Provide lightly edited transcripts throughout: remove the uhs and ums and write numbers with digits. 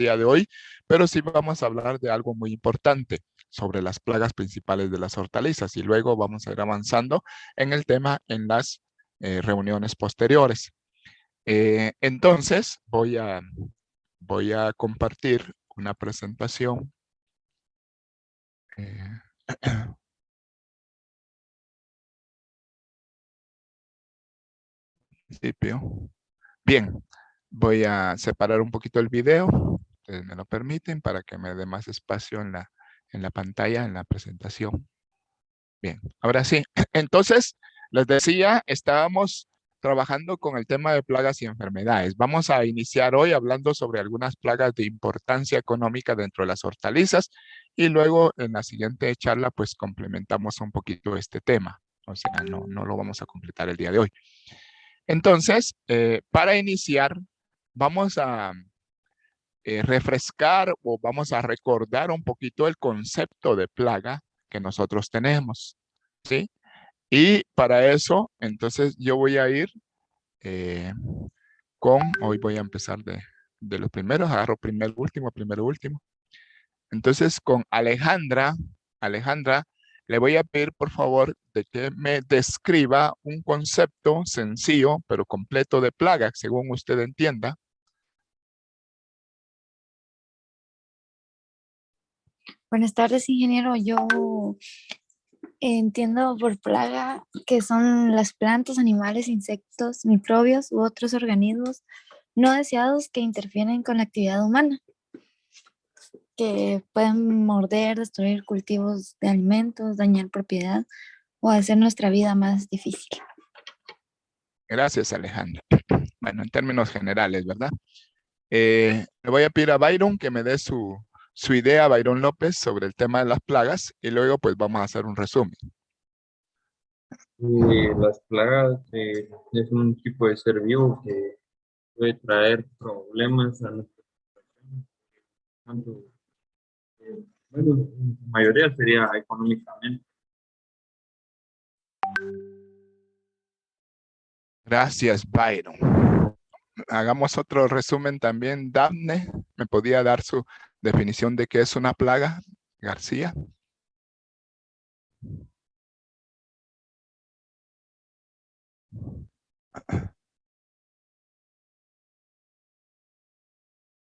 día de hoy, pero sí vamos a hablar de algo muy importante sobre las plagas principales de las hortalizas y luego vamos a ir avanzando en el tema en las reuniones posteriores. Entonces, voy a compartir una presentación. Principio. Bien, voy a separar un poquito el video, ustedes me lo permiten, para que me dé más espacio en la pantalla, en la presentación. Bien, ahora sí. Entonces, les decía, estábamos trabajando con el tema de plagas y enfermedades. Vamos a iniciar hoy hablando sobre algunas plagas de importancia económica dentro de las hortalizas y luego en la siguiente charla pues complementamos un poquito este tema. O sea, no lo vamos a completar el día de hoy. Entonces, para iniciar, vamos a refrescar o vamos a recordar un poquito el concepto de plaga que nosotros tenemos, ¿sí? Y para eso, entonces yo voy a ir hoy voy a empezar de los primeros, agarro primero, último. Entonces con Alejandra, le voy a pedir por favor de que me describa un concepto sencillo pero completo de plaga, según usted entienda. Buenas tardes, ingeniero. Yo entiendo por plaga que son las plantas, animales, insectos, microbios u otros organismos no deseados que interfieren con la actividad humana, que pueden morder, destruir cultivos de alimentos, dañar propiedad o hacer nuestra vida más difícil. Gracias, Alejandra. Bueno, en términos generales, ¿verdad? Le voy a pedir a Byron que me dé su idea, Byron López, sobre el tema de las plagas y luego pues vamos a hacer un resumen. Las plagas es un tipo de ser vivo que puede traer problemas a nuestra población. Tanto, bueno, en su mayoría sería económicamente. Gracias, Byron. Hagamos otro resumen también. Daphne, ¿me podía dar su definición de qué es una plaga? García.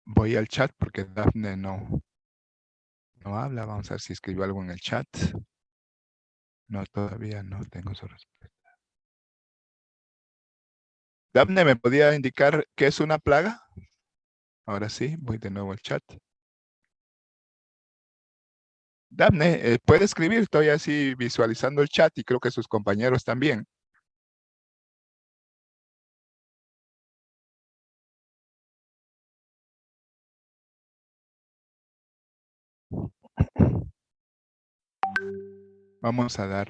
Voy al chat porque Daphne no habla. Vamos a ver si escribió algo en el chat. No, todavía no tengo su respuesta. Daphne, ¿me podía indicar qué es una plaga? Ahora sí, voy de nuevo al chat. Daphne, puede escribir, estoy así visualizando el chat y creo que sus compañeros también. Vamos a dar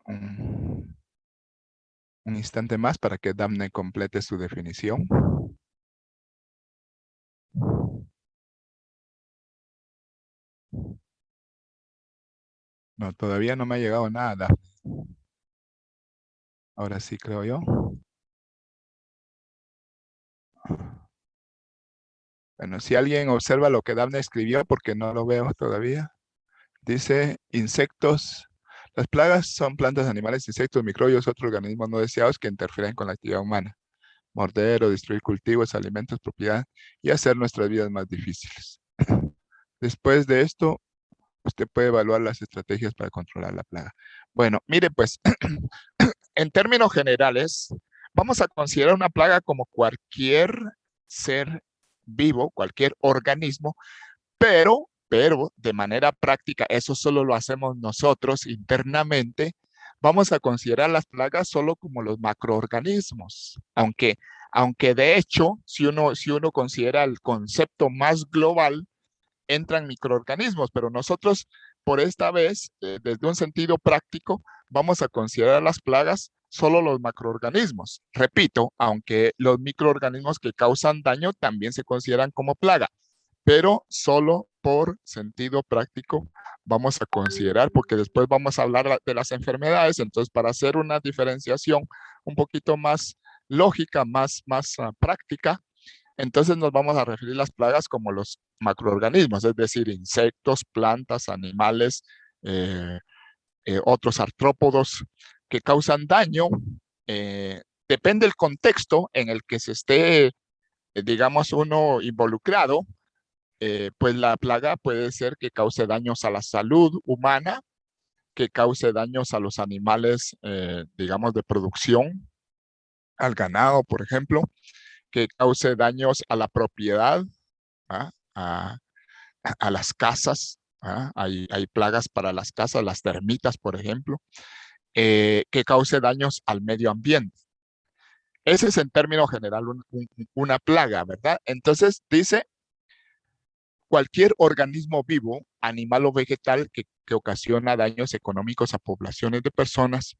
un instante más para que Daphne complete su definición. No, todavía no me ha llegado nada. Ahora sí, creo yo. Bueno, si alguien observa lo que Daphne escribió, porque no lo veo todavía. Dice, insectos. Las plagas son plantas, animales, insectos, microbios, otros organismos no deseados que interfieren con la actividad humana. Morder o destruir cultivos, alimentos, propiedad y hacer nuestras vidas más difíciles. Después de esto, usted puede evaluar las estrategias para controlar la plaga. Bueno, mire pues, en términos generales, vamos a considerar una plaga como cualquier ser vivo, cualquier organismo, pero de manera práctica, eso solo lo hacemos nosotros internamente, vamos a considerar las plagas solo como los macroorganismos, aunque de hecho, si uno considera el concepto más global, entran microorganismos, pero nosotros por esta vez, desde un sentido práctico, vamos a considerar las plagas solo los macroorganismos. Repito, aunque los microorganismos que causan daño también se consideran como plaga, pero solo por sentido práctico vamos a considerar, porque después vamos a hablar de las enfermedades, entonces para hacer una diferenciación un poquito más lógica, más práctica, Entonces nos vamos a referir a las plagas como los macroorganismos, es decir, insectos, plantas, animales, eh, otros artrópodos que causan daño. Depende del contexto en el que se esté, digamos, uno involucrado, pues la plaga puede ser que cause daños a la salud humana, que cause daños a los animales, digamos, de producción, al ganado, por ejemplo, que cause daños a la propiedad, ¿ah? A las casas. ¿Ah? Hay plagas para las casas, las termitas, por ejemplo, que cause daños al medio ambiente. Ese es en términos general una plaga, ¿verdad? Entonces dice, cualquier organismo vivo, animal o vegetal que ocasiona daños económicos a poblaciones de personas,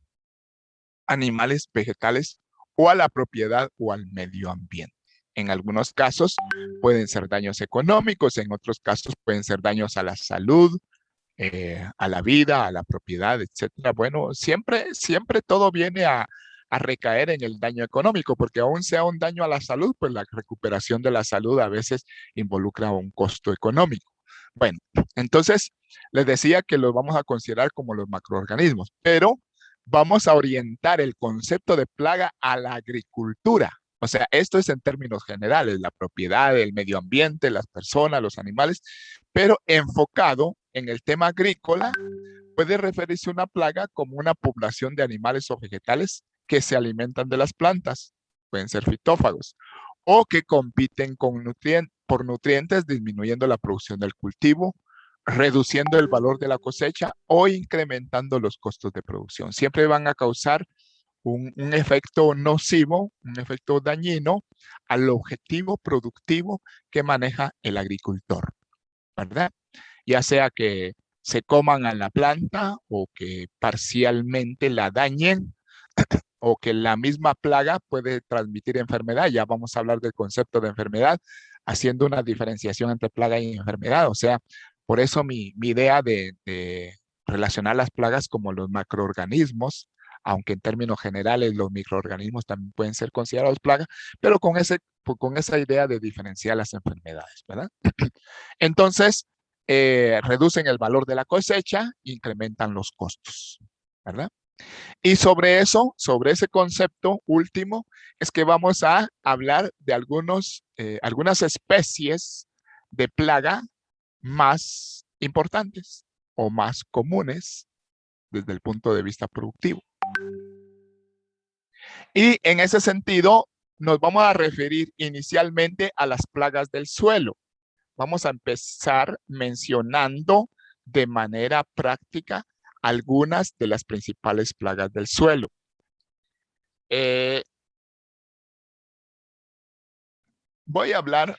animales, vegetales o a la propiedad o al medio ambiente. En algunos casos pueden ser daños económicos, en otros casos pueden ser daños a la salud, a la vida, a la propiedad, etcétera. Bueno, siempre todo viene a recaer en el daño económico, porque aún sea un daño a la salud, pues la recuperación de la salud a veces involucra un costo económico. Bueno, entonces les decía que los vamos a considerar como los macroorganismos, pero vamos a orientar el concepto de plaga a la agricultura. O sea, esto es en términos generales, la propiedad, el medio ambiente, las personas, los animales, pero enfocado en el tema agrícola, puede referirse a una plaga como una población de animales o vegetales que se alimentan de las plantas, pueden ser fitófagos, o que compiten por nutrientes, disminuyendo la producción del cultivo, reduciendo el valor de la cosecha o incrementando los costos de producción. Siempre van a causar un efecto nocivo, un efecto dañino al objetivo productivo que maneja el agricultor, ¿verdad? Ya sea que se coman a la planta o que parcialmente la dañen o que la misma plaga puede transmitir enfermedad. Ya vamos a hablar del concepto de enfermedad, haciendo una diferenciación entre plaga y enfermedad. O sea, por eso mi idea de relacionar las plagas como los macroorganismos, aunque en términos generales los microorganismos también pueden ser considerados plagas, pero con esa idea de diferenciar las enfermedades, ¿verdad? Entonces, reducen el valor de la cosecha, incrementan los costos, ¿verdad? Y sobre eso, sobre ese concepto último, es que vamos a hablar de algunas especies de plaga más importantes o más comunes desde el punto de vista productivo. Y en ese sentido, nos vamos a referir inicialmente a las plagas del suelo. Vamos a empezar mencionando de manera práctica algunas de las principales plagas del suelo. Voy a hablar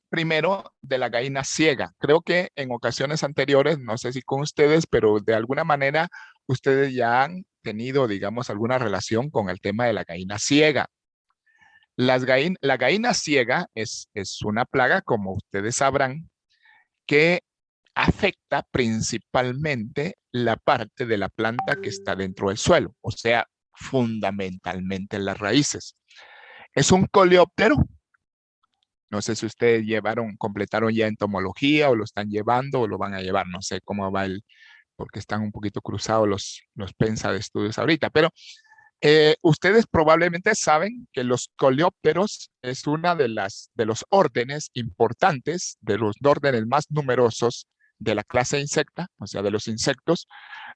primero de la gallina ciega. Creo que en ocasiones anteriores, no sé si con ustedes, pero de alguna manera ustedes ya han tenido, digamos, alguna relación con el tema de la gallina ciega. La gallina ciega es una plaga, como ustedes sabrán, que afecta principalmente la parte de la planta que está dentro del suelo, o sea, fundamentalmente las raíces. Es un coleóptero. No sé si ustedes completaron ya entomología o lo están llevando o lo van a llevar. No sé cómo va porque están un poquito cruzados los PENSA de estudios ahorita, pero ustedes probablemente saben que los coleópteros es una de los órdenes importantes, de los órdenes más numerosos de la clase insecta, o sea, de los insectos.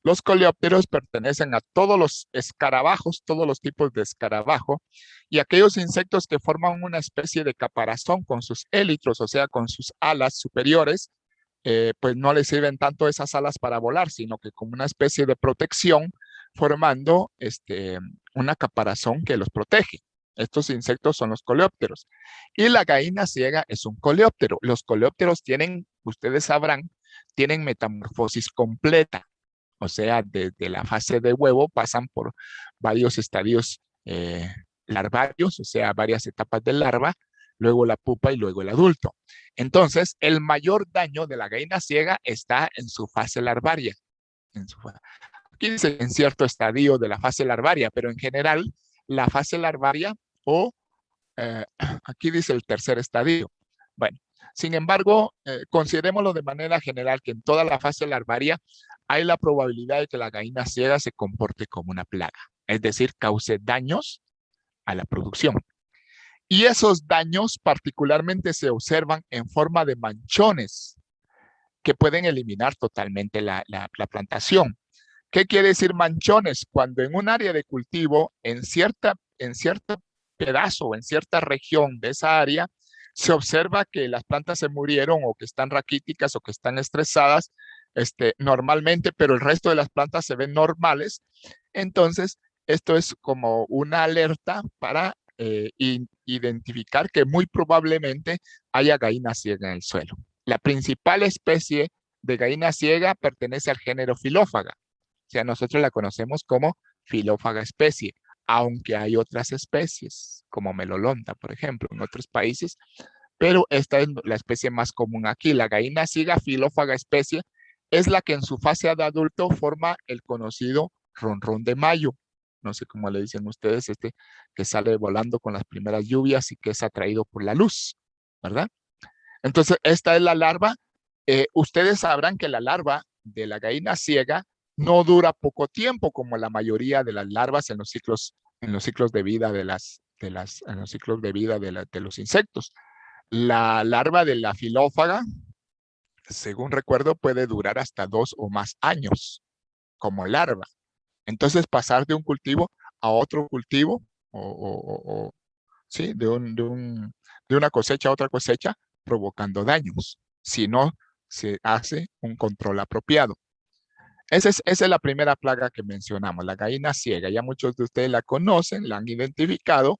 Los coleópteros pertenecen a todos los escarabajos, todos los tipos de escarabajo, y aquellos insectos que forman una especie de caparazón con sus élitros, o sea, con sus alas superiores, pues no les sirven tanto esas alas para volar, sino que como una especie de protección, formando una caparazón que los protege. Estos insectos son los coleópteros. Y la gallina ciega es un coleóptero. Los coleópteros tienen, ustedes sabrán, tienen metamorfosis completa. O sea, desde la fase de huevo pasan por varios estadios larvarios, o sea, varias etapas de larva, luego la pupa y luego el adulto. Entonces, el mayor daño de la gallina ciega está en su fase larvaria. Aquí dice en cierto estadio de la fase larvaria, pero en general la fase larvaria o aquí dice el tercer estadio. Bueno, sin embargo, considerémoslo de manera general que en toda la fase larvaria hay la probabilidad de que la gallina ciega se comporte como una plaga, es decir, cause daños a la producción. Y esos daños particularmente se observan en forma de manchones que pueden eliminar totalmente la plantación. ¿Qué quiere decir manchones? Cuando en un área de cultivo, en cierto pedazo o en cierta región de esa área, se observa que las plantas se murieron o que están raquíticas o que están estresadas normalmente, pero el resto de las plantas se ven normales. Entonces, esto es como una alerta para identificar que muy probablemente haya gallina ciega en el suelo. La principal especie de gallina ciega pertenece al género Filófaga. O sea, nosotros la conocemos como Filófaga especie, aunque hay otras especies, como Melolonta, por ejemplo, en otros países, pero esta es la especie más común aquí. La gallina ciega Filófaga especie es la que en su fase de adulto forma el conocido ronrón de mayo. No sé cómo le dicen ustedes, que sale volando con las primeras lluvias y que es atraído por la luz, ¿verdad? Entonces, esta es la larva. Ustedes sabrán que la larva de la gallina ciega no dura poco tiempo, como la mayoría de las larvas en los ciclos de vida de los insectos. La larva de la filófaga, según recuerdo, puede durar hasta 2 o más años como larva. Entonces, pasar de un cultivo a otro cultivo, ¿sí? de una cosecha a otra cosecha, provocando daños, si no se hace un control apropiado. Esa es la primera plaga que mencionamos, la gallina ciega. Ya muchos de ustedes la conocen, la han identificado,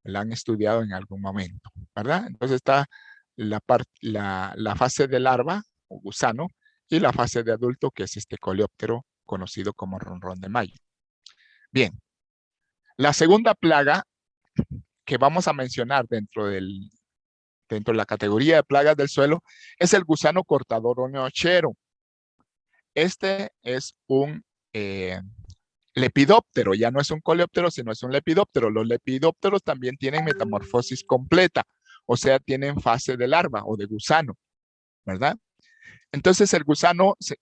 la han estudiado en algún momento, ¿verdad? Entonces está la fase de larva o gusano y la fase de adulto, que es este coleóptero conocido como ronrón de mayo. Bien, la segunda plaga que vamos a mencionar dentro de la categoría de plagas del suelo es el gusano cortador o nochero. Este es un lepidóptero, ya no es un coleóptero, sino es un lepidóptero. Los lepidópteros también tienen metamorfosis completa, o sea, tienen fase de larva o de gusano, ¿verdad? Entonces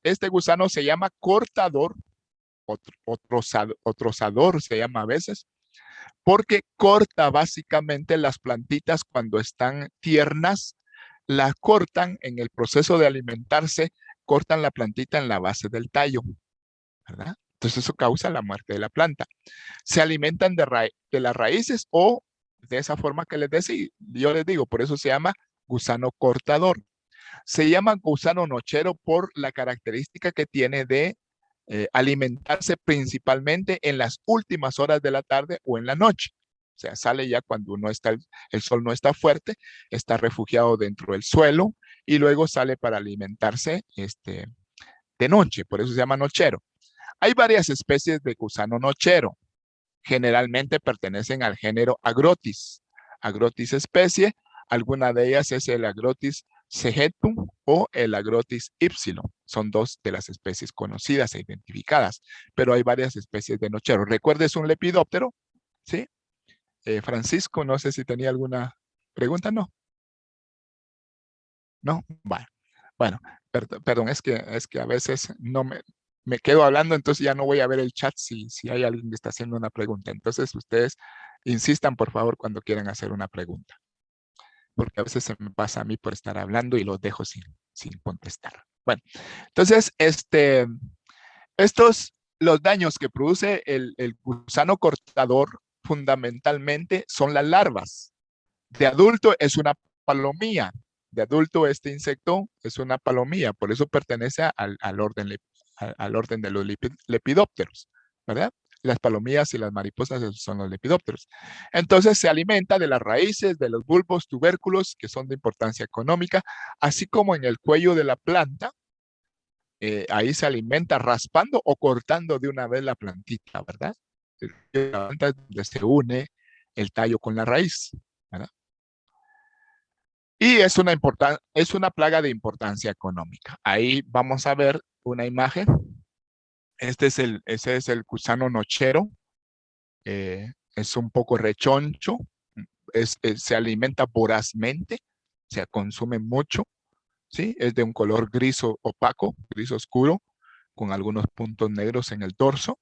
este gusano se llama cortador o trozador se llama a veces, porque corta básicamente las plantitas cuando están tiernas, las cortan en el proceso de alimentarse, cortan la plantita en la base del tallo, ¿verdad? Entonces eso causa la muerte de la planta. Se alimentan de las raíces o de esa forma que yo les digo, por eso se llama gusano cortador. Se llama gusano nochero por la característica que tiene de alimentarse principalmente en las últimas horas de la tarde o en la noche. O sea, sale ya cuando el sol no está fuerte, está refugiado dentro del suelo y luego sale para alimentarse de noche, por eso se llama nochero. Hay varias especies de gusano nochero. Generalmente pertenecen al género Agrotis. Agrotis especie, alguna de ellas es el Agrotis cegetum o el Agrotis ypsilon. Son dos de las especies conocidas e identificadas, pero hay varias especies de nochero. Recuerda, es un lepidóptero, ¿sí? Francisco, no sé si tenía alguna pregunta, ¿no? ¿No? Bueno, perdón, es que a veces no me quedo hablando, entonces ya no voy a ver el chat si hay alguien que está haciendo una pregunta. Entonces ustedes insistan, por favor, cuando quieran hacer una pregunta. Porque a veces se me pasa a mí por estar hablando y los dejo sin contestar. Bueno, entonces, los daños que produce el gusano cortador fundamentalmente son las larvas. De adulto es una palomía. De adulto este insecto es una palomía, por eso pertenece al orden de los lepidópteros, ¿verdad? Las palomías y las mariposas son los lepidópteros. Entonces se alimenta de las raíces, de los bulbos, tubérculos, que son de importancia económica, así como en el cuello de la planta. Ahí se alimenta raspando o cortando de una vez la plantita, ¿verdad? La planta es donde se une el tallo con la raíz, ¿verdad? Y es una plaga de importancia económica. Ahí vamos a ver una imagen. Ese es el gusano nochero. Es un poco rechoncho. se alimenta vorazmente, o sea, consume mucho, ¿sí? Es de un color gris opaco, gris oscuro, con algunos puntos negros en el dorso.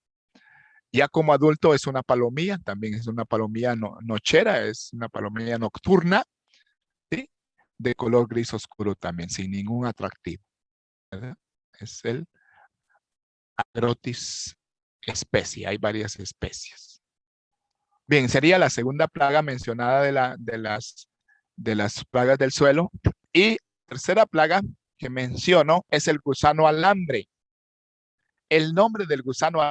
Ya como adulto es una palomilla, también es una palomilla nochera, es una palomilla nocturna, ¿sí? De color gris oscuro también, sin ningún atractivo, ¿verdad? Es el Agrotis especie, hay varias especies. Bien, sería la segunda plaga mencionada de las plagas del suelo. Y tercera plaga que menciono es el gusano alambre. El nombre del gusano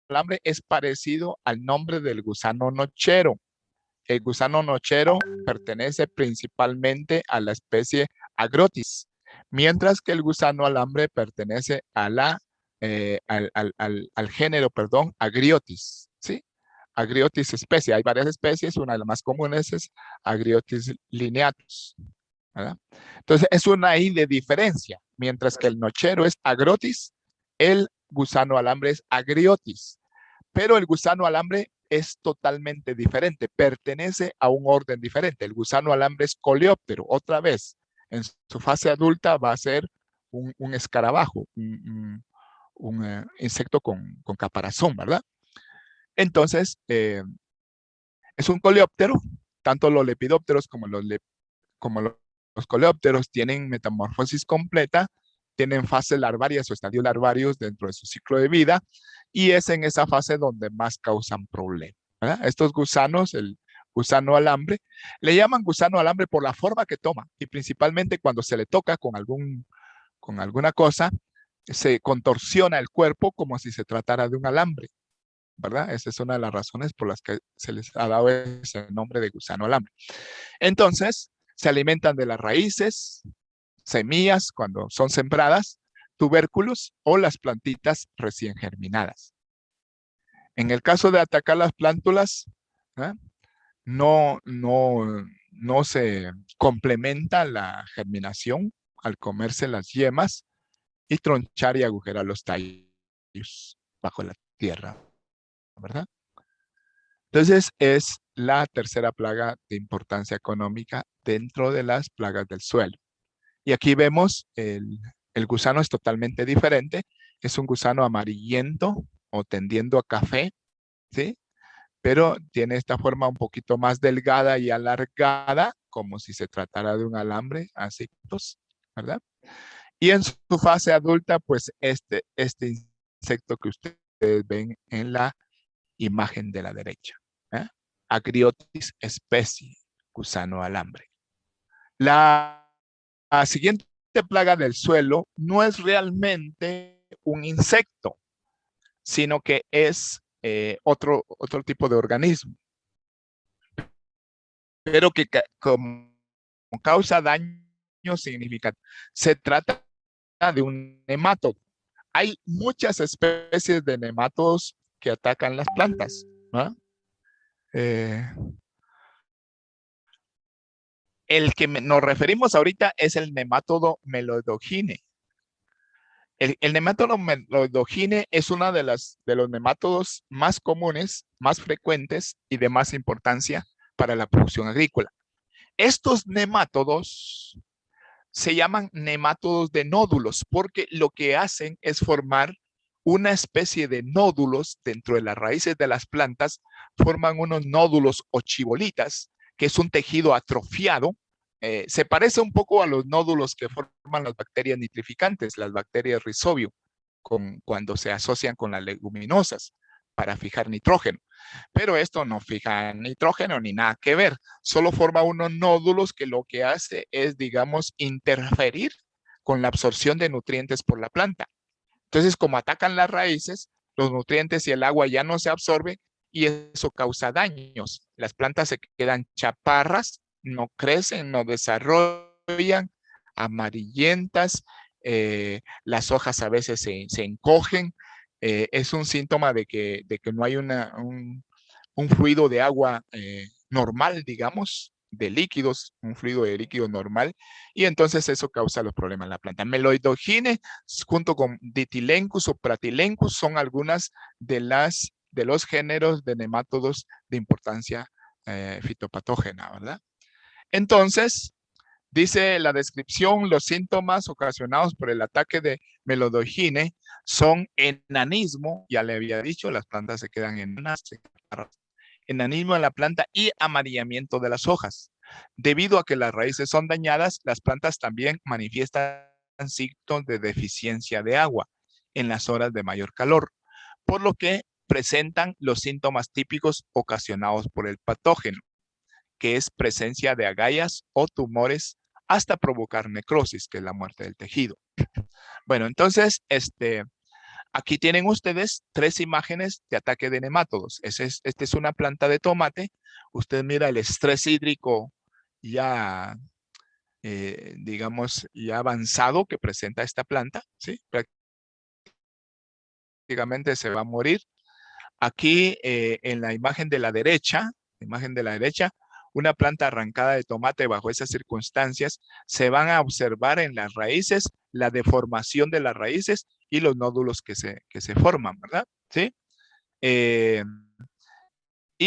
alambre es parecido al nombre del gusano nochero. El gusano nochero pertenece principalmente a la especie Agrotis, mientras que el gusano alambre pertenece a al género, perdón, Agriotis, ¿sí? Agriotis especie. Hay varias especies, una de las más comunes es Agriotis lineatus, ¿verdad? Entonces, es una I de diferencia. Mientras que el nochero es Agrotis, el gusano alambre es Agriotis. Pero el gusano alambre es totalmente diferente, pertenece a un orden diferente. El gusano alambre es coleóptero, otra vez, en su fase adulta va a ser un escarabajo, un insecto con caparazón, ¿verdad? Entonces, es un coleóptero, tanto los lepidópteros como los coleópteros tienen metamorfosis completa, tienen fases larvarias o estadios larvarios dentro de su ciclo de vida, y es en esa fase donde más causan problemas, ¿verdad? Estos gusanos, el gusano alambre, le llaman gusano alambre por la forma que toma, y principalmente cuando se le toca con alguna cosa, se contorsiona el cuerpo como si se tratara de un alambre, ¿verdad? Esa es una de las razones por las que se les ha dado ese nombre de gusano alambre. Entonces, se alimentan de las raíces, semillas cuando son sembradas, tubérculos o las plantitas recién germinadas. En el caso de atacar las plántulas, ¿eh? No se complementa la germinación al comerse las yemas y tronchar y agujerar los tallos bajo la tierra, ¿verdad? Entonces es la tercera plaga de importancia económica dentro de las plagas del suelo. Y aquí vemos el gusano es totalmente diferente. Es un gusano amarillento o tendiendo a café, ¿sí? Pero tiene esta forma un poquito más delgada y alargada, como si se tratara de un alambre, así, ¿verdad? Y en su fase adulta, pues este insecto que ustedes ven en la imagen de la derecha, ¿eh? Agriotis especie, gusano alambre. La siguiente plaga del suelo no es realmente un insecto, sino que es otro tipo de organismo, pero que como causa daño significativo. Se trata de un nemátodo. Hay muchas especies de nemátodos que atacan las plantas, ¿no? El que nos referimos ahorita es el nemátodo Melodogine. El nemátodo Melodogine es uno de los nemátodos más comunes, más frecuentes y de más importancia para la producción agrícola. Estos nemátodos se llaman nemátodos de nódulos porque lo que hacen es formar una especie de nódulos dentro de las raíces de las plantas, forman unos nódulos o chibolitas, que es un tejido atrofiado. Se parece un poco a los nódulos que forman las bacterias nitrificantes, las bacterias rizobio, cuando se asocian con las leguminosas para fijar nitrógeno. Pero esto no fija nitrógeno ni nada que ver. Solo forma unos nódulos que lo que hace es, digamos, interferir con la absorción de nutrientes por la planta. Entonces, como atacan las raíces, los nutrientes y el agua ya no se absorben y eso causa daños. Las plantas se quedan chaparras, no crecen, no desarrollan, amarillentas, las hojas a veces se encogen. Es un síntoma de que no hay un fluido de agua normal, digamos, de líquidos, un fluido de líquido normal, y entonces eso causa los problemas en la planta. Meloidogine junto con Ditilencus o Pratilencus son algunas de los géneros de nemátodos de importancia fitopatógena, ¿verdad? Entonces, dice la descripción, los síntomas ocasionados por el ataque de melodogine son enanismo, ya le había dicho, las plantas se quedan enanas, enanismo en la planta y amarillamiento de las hojas. Debido a que las raíces son dañadas, las plantas también manifiestan signos de deficiencia de agua en las horas de mayor calor, por lo que presentan los síntomas típicos ocasionados por el patógeno, que es presencia de agallas o tumores hasta provocar necrosis, que es la muerte del tejido. Bueno, entonces, aquí tienen ustedes 3 imágenes de ataque de nemátodos. Esta es una planta de tomate. Usted mira el estrés hídrico ya, digamos, ya avanzado que presenta esta planta, ¿sí? Prácticamente se va a morir. Aquí en la imagen de la derecha, una planta arrancada de tomate bajo esas circunstancias, se van a observar en las raíces la deformación de las raíces y los nódulos que se forman, ¿verdad? ¿Sí? Y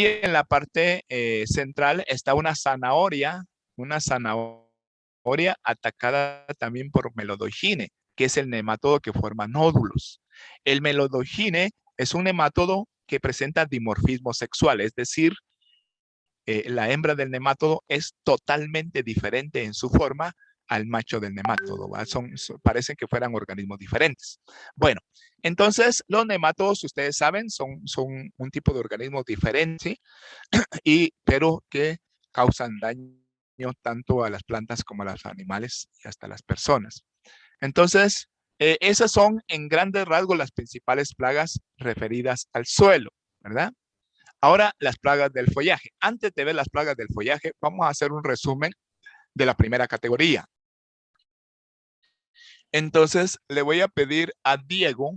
en la parte central está una zanahoria atacada también por melodogine, que es el nematodo que forma nódulos. El melodogine es un nematodo que presenta dimorfismo sexual, es decir, la hembra del nemátodo es totalmente diferente en su forma al macho del nemátodo. Parecen que fueran organismos diferentes. Bueno, entonces los nemátodos, ustedes saben, son un tipo de organismo diferente, pero que causan daño tanto a las plantas como a los animales y hasta a las personas. Entonces, esas son en grandes rasgos las principales plagas referidas al suelo, ¿verdad? Ahora, las plagas del follaje. Antes de ver las plagas del follaje, vamos a hacer un resumen de la primera categoría. Entonces, le voy a pedir a Diego,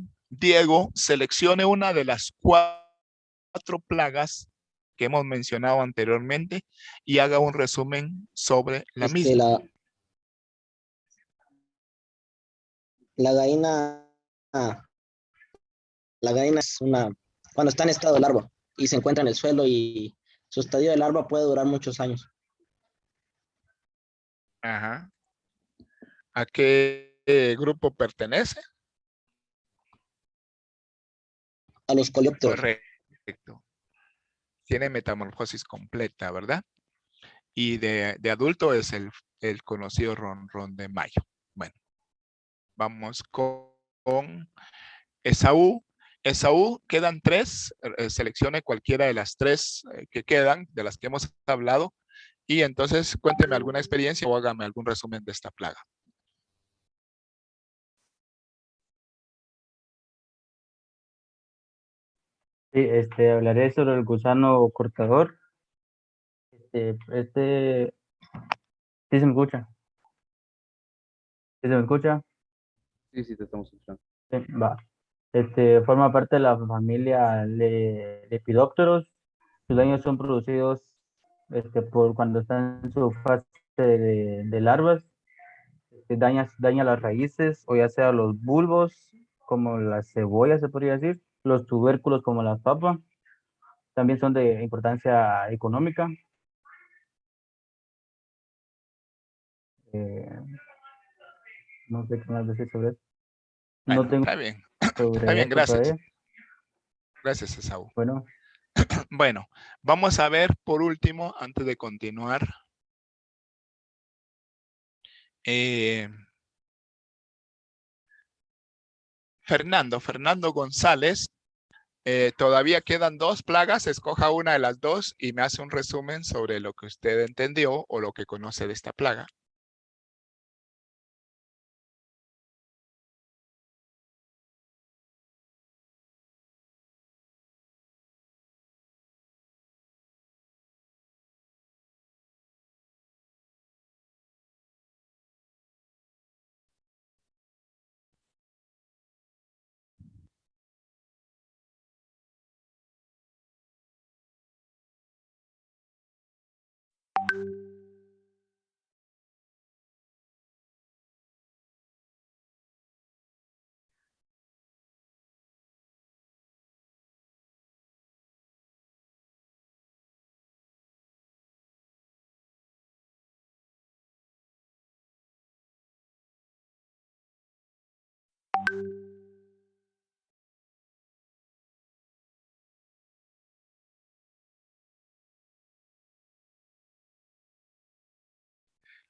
seleccione una de las 4 plagas que hemos mencionado anteriormente y haga un resumen sobre la Este, misma. la gallina, la gallina es cuando está en estado de larva y se encuentra en el suelo y su estadio de larva puede durar muchos años. Ajá. ¿A qué grupo pertenece? A los coleópteros. Correcto. Tiene metamorfosis completa, ¿verdad? Y de adulto es el conocido ronrón de mayo. Bueno, vamos con Esaú. Esaú, quedan 3. Seleccione cualquiera de las 3 que quedan, de las que hemos hablado. Y entonces cuénteme alguna experiencia o hágame algún resumen de esta plaga. Sí, hablaré sobre el gusano cortador. ¿Sí se me escucha? ¿Sí se me escucha? Sí, sí, te estamos escuchando. Sí, va. Forma parte de la familia Lepidópteros. Sus daños son producidos por cuando están en su fase de larvas. Daña las raíces o ya sea los bulbos, como las cebollas se podría decir, los tubérculos como la papa. También son de importancia económica. Eh, no sé qué más decir sobre eso. No Bueno, tengo está bien. Está sobre bien, eso gracias. todavía. Gracias, Esaú. Bueno, Bueno, vamos a ver por último, antes de continuar, Fernando González. Todavía quedan 2 plagas, escoja una de las 2 y me hace un resumen sobre lo que usted entendió o lo que conoce de esta plaga.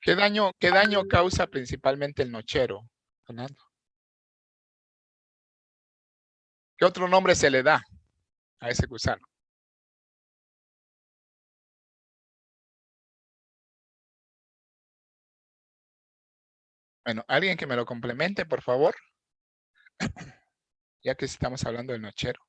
qué daño causa principalmente el nochero, Fernando? ¿Qué otro nombre se le da a ese gusano? Bueno, alguien que me lo complemente, por favor, ya que estamos hablando del nochero.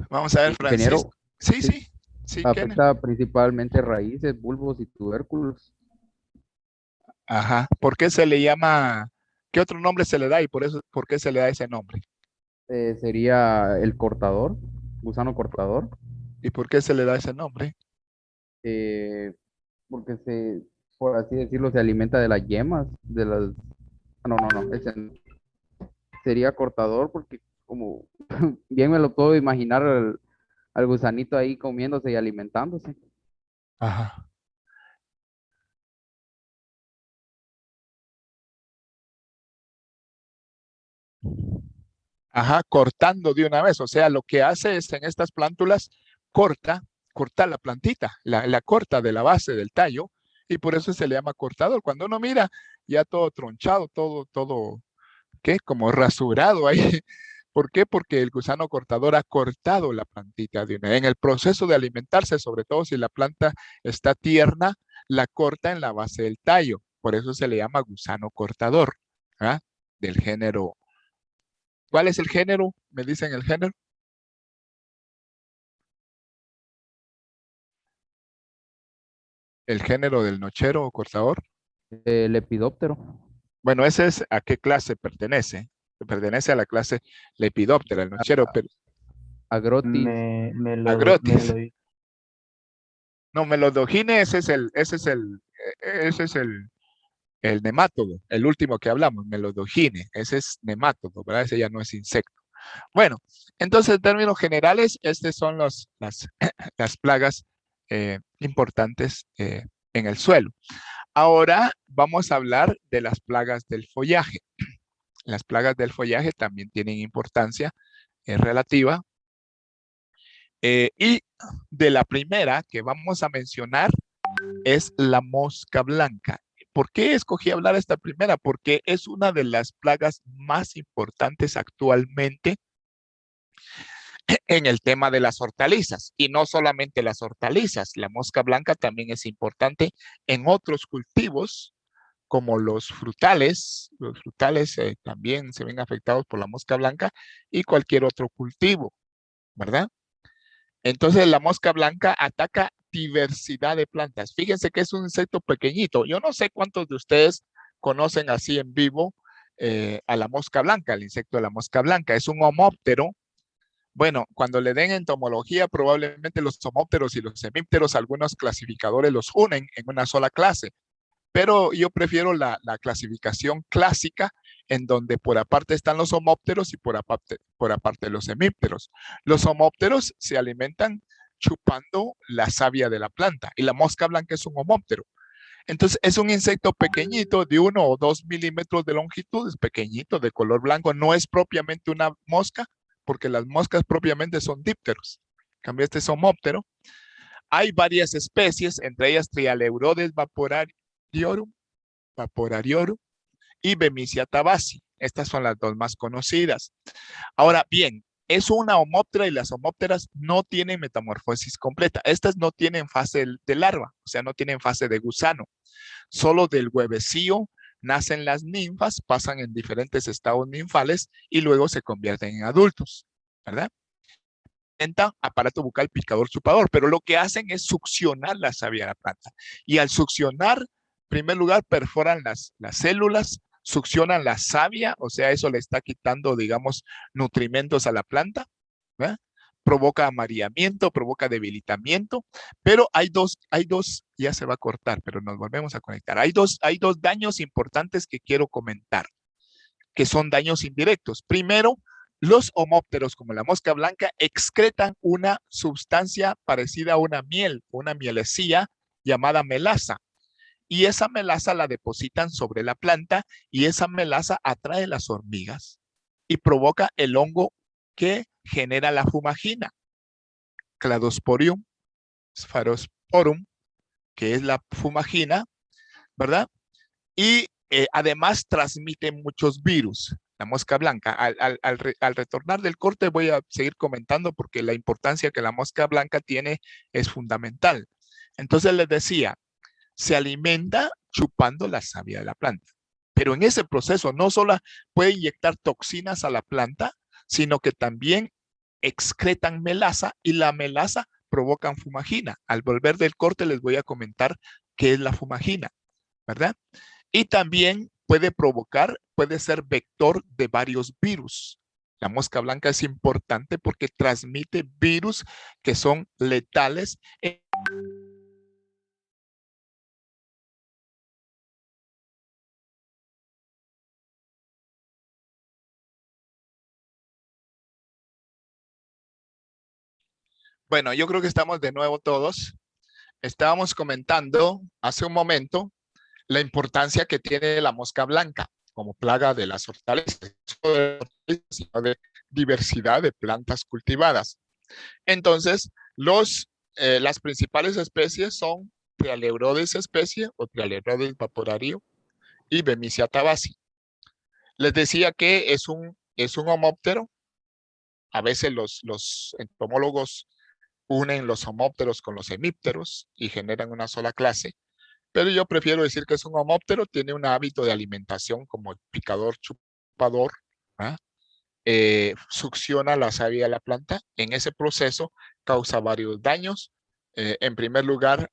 Vamos a ver, Ingeniero, Francisco. Sí, sí, sí, Kenneth. afecta principalmente raíces, bulbos y tubérculos. Ajá. ¿Por qué se le llama, qué otro nombre se le da y por qué se le da ese nombre? Sería el cortador, gusano cortador, ¿Y por qué se le da ese nombre? eh, porque por así decirlo, se alimenta de las yemas, de las... No, no, no, ese no. Sería cortador porque como bien me lo puedo imaginar al gusanito ahí comiéndose y alimentándose. Ajá. Ajá, cortando de una vez. O sea, lo que hace es en estas plántulas, corta, corta la plantita, la corta de la base del tallo, y por eso se le llama cortador. Cuando uno mira ya todo tronchado, todo, ¿qué? Como rasurado ahí. ¿Por qué? Porque el gusano cortador ha cortado la plantita de una. En el proceso de alimentarse, sobre todo si la planta está tierna, la corta en la base del tallo. Por eso se le llama gusano cortador, ¿ah? Del género. ¿Cuál es el género? ¿Me dicen el género? El género del nochero o cortador. El lepidóptero, Bueno, ese es a qué clase pertenece. Pertenece a la clase Lepidoptera, el nochero, pero agrotis, Agrotis. No, Melodogine, ese es el nemátodo, el último que hablamos, Melodogine, ese es nemátodo, ¿verdad? Ese ya no es insecto. Bueno, entonces en términos generales, estas son las plagas importantes en el suelo. Ahora vamos a hablar de las plagas del follaje. Las plagas del follaje también tienen importancia relativa. Y de la primera que vamos a mencionar es la mosca blanca. ¿Por qué escogí hablar esta primera? Porque es una de las plagas más importantes actualmente en el tema de las hortalizas. Y no solamente las hortalizas, la mosca blanca también es importante en otros cultivos como los frutales. Los frutales también se ven afectados por la mosca blanca y cualquier otro cultivo, ¿verdad? Entonces la mosca blanca ataca diversidad de plantas. Fíjense que es un insecto pequeñito. Yo no sé cuántos de ustedes conocen así en vivo a la mosca blanca, el insecto de la mosca blanca. Es un homóptero. Bueno, cuando le den entomología, probablemente los homópteros y los hemípteros, algunos clasificadores los unen en una sola clase. Pero yo prefiero la clasificación clásica en donde por aparte están los homópteros y por aparte los hemípteros. Los homópteros se alimentan chupando la savia de la planta y la mosca blanca es un homóptero. Entonces es un insecto pequeñito de 1 o 2 milímetros de longitud, es pequeñito, de color blanco, no es propiamente una mosca porque las moscas propiamente son dípteros. En cambio este es homóptero. Hay varias especies, entre ellas Trialeurodes vaporariorum y Bemisia tabaci. Estas son las dos más conocidas. Ahora bien, es una homóptera y las homópteras no tienen metamorfosis completa. Estas no tienen fase de larva, o sea, no tienen fase de gusano. Solo del huevecillo nacen las ninfas, pasan en diferentes estados ninfales y luego se convierten en adultos, ¿verdad? Aparato bucal picador chupador, pero lo que hacen es succionar la savia de la planta. Y al succionar, en primer lugar, perforan las células, succionan la savia, o sea, eso le está quitando, digamos, nutrimentos a la planta, ¿verdad? Provoca amarilamiento, provoca debilitamiento, pero hay dos, ya se va a cortar, pero nos volvemos a conectar. Hay dos daños importantes que quiero comentar, que son daños indirectos. Primero, los homópteros, como la mosca blanca, excretan una sustancia parecida a una miel, una mielecilla llamada melasa. Y esa melasa la depositan sobre la planta y esa melasa atrae las hormigas y provoca el hongo que genera la fumagina. Cladosporium, Sphaerosporum, que es la fumagina, ¿verdad? Y además transmite muchos virus, la mosca blanca. Al retornar del corte voy a seguir comentando porque la importancia que la mosca blanca tiene es fundamental. Entonces les decía, se alimenta chupando la savia de la planta. Pero en ese proceso no solo puede inyectar toxinas a la planta, sino que también excretan melaza y la melaza provocan fumagina. Al volver del corte les voy a comentar qué es la fumagina, ¿verdad? Y también puede ser vector de varios virus. La mosca blanca es importante porque transmite virus que son letales. Bueno, yo creo que estamos de nuevo todos. Estábamos comentando hace un momento la importancia que tiene la mosca blanca como plaga de las hortalizas, sino de diversidad de plantas cultivadas. Entonces, las principales especies son Trialeurodes especie o Trialeurodes vaporario y Bemisia tabaci. Les decía que es un homóptero. A veces los entomólogos unen los homópteros con los hemípteros y generan una sola clase. Pero yo prefiero decir que es un homóptero, tiene un hábito de alimentación como picador, chupador, ¿ah? Succiona la savia de la planta. En ese proceso causa varios daños. En primer lugar,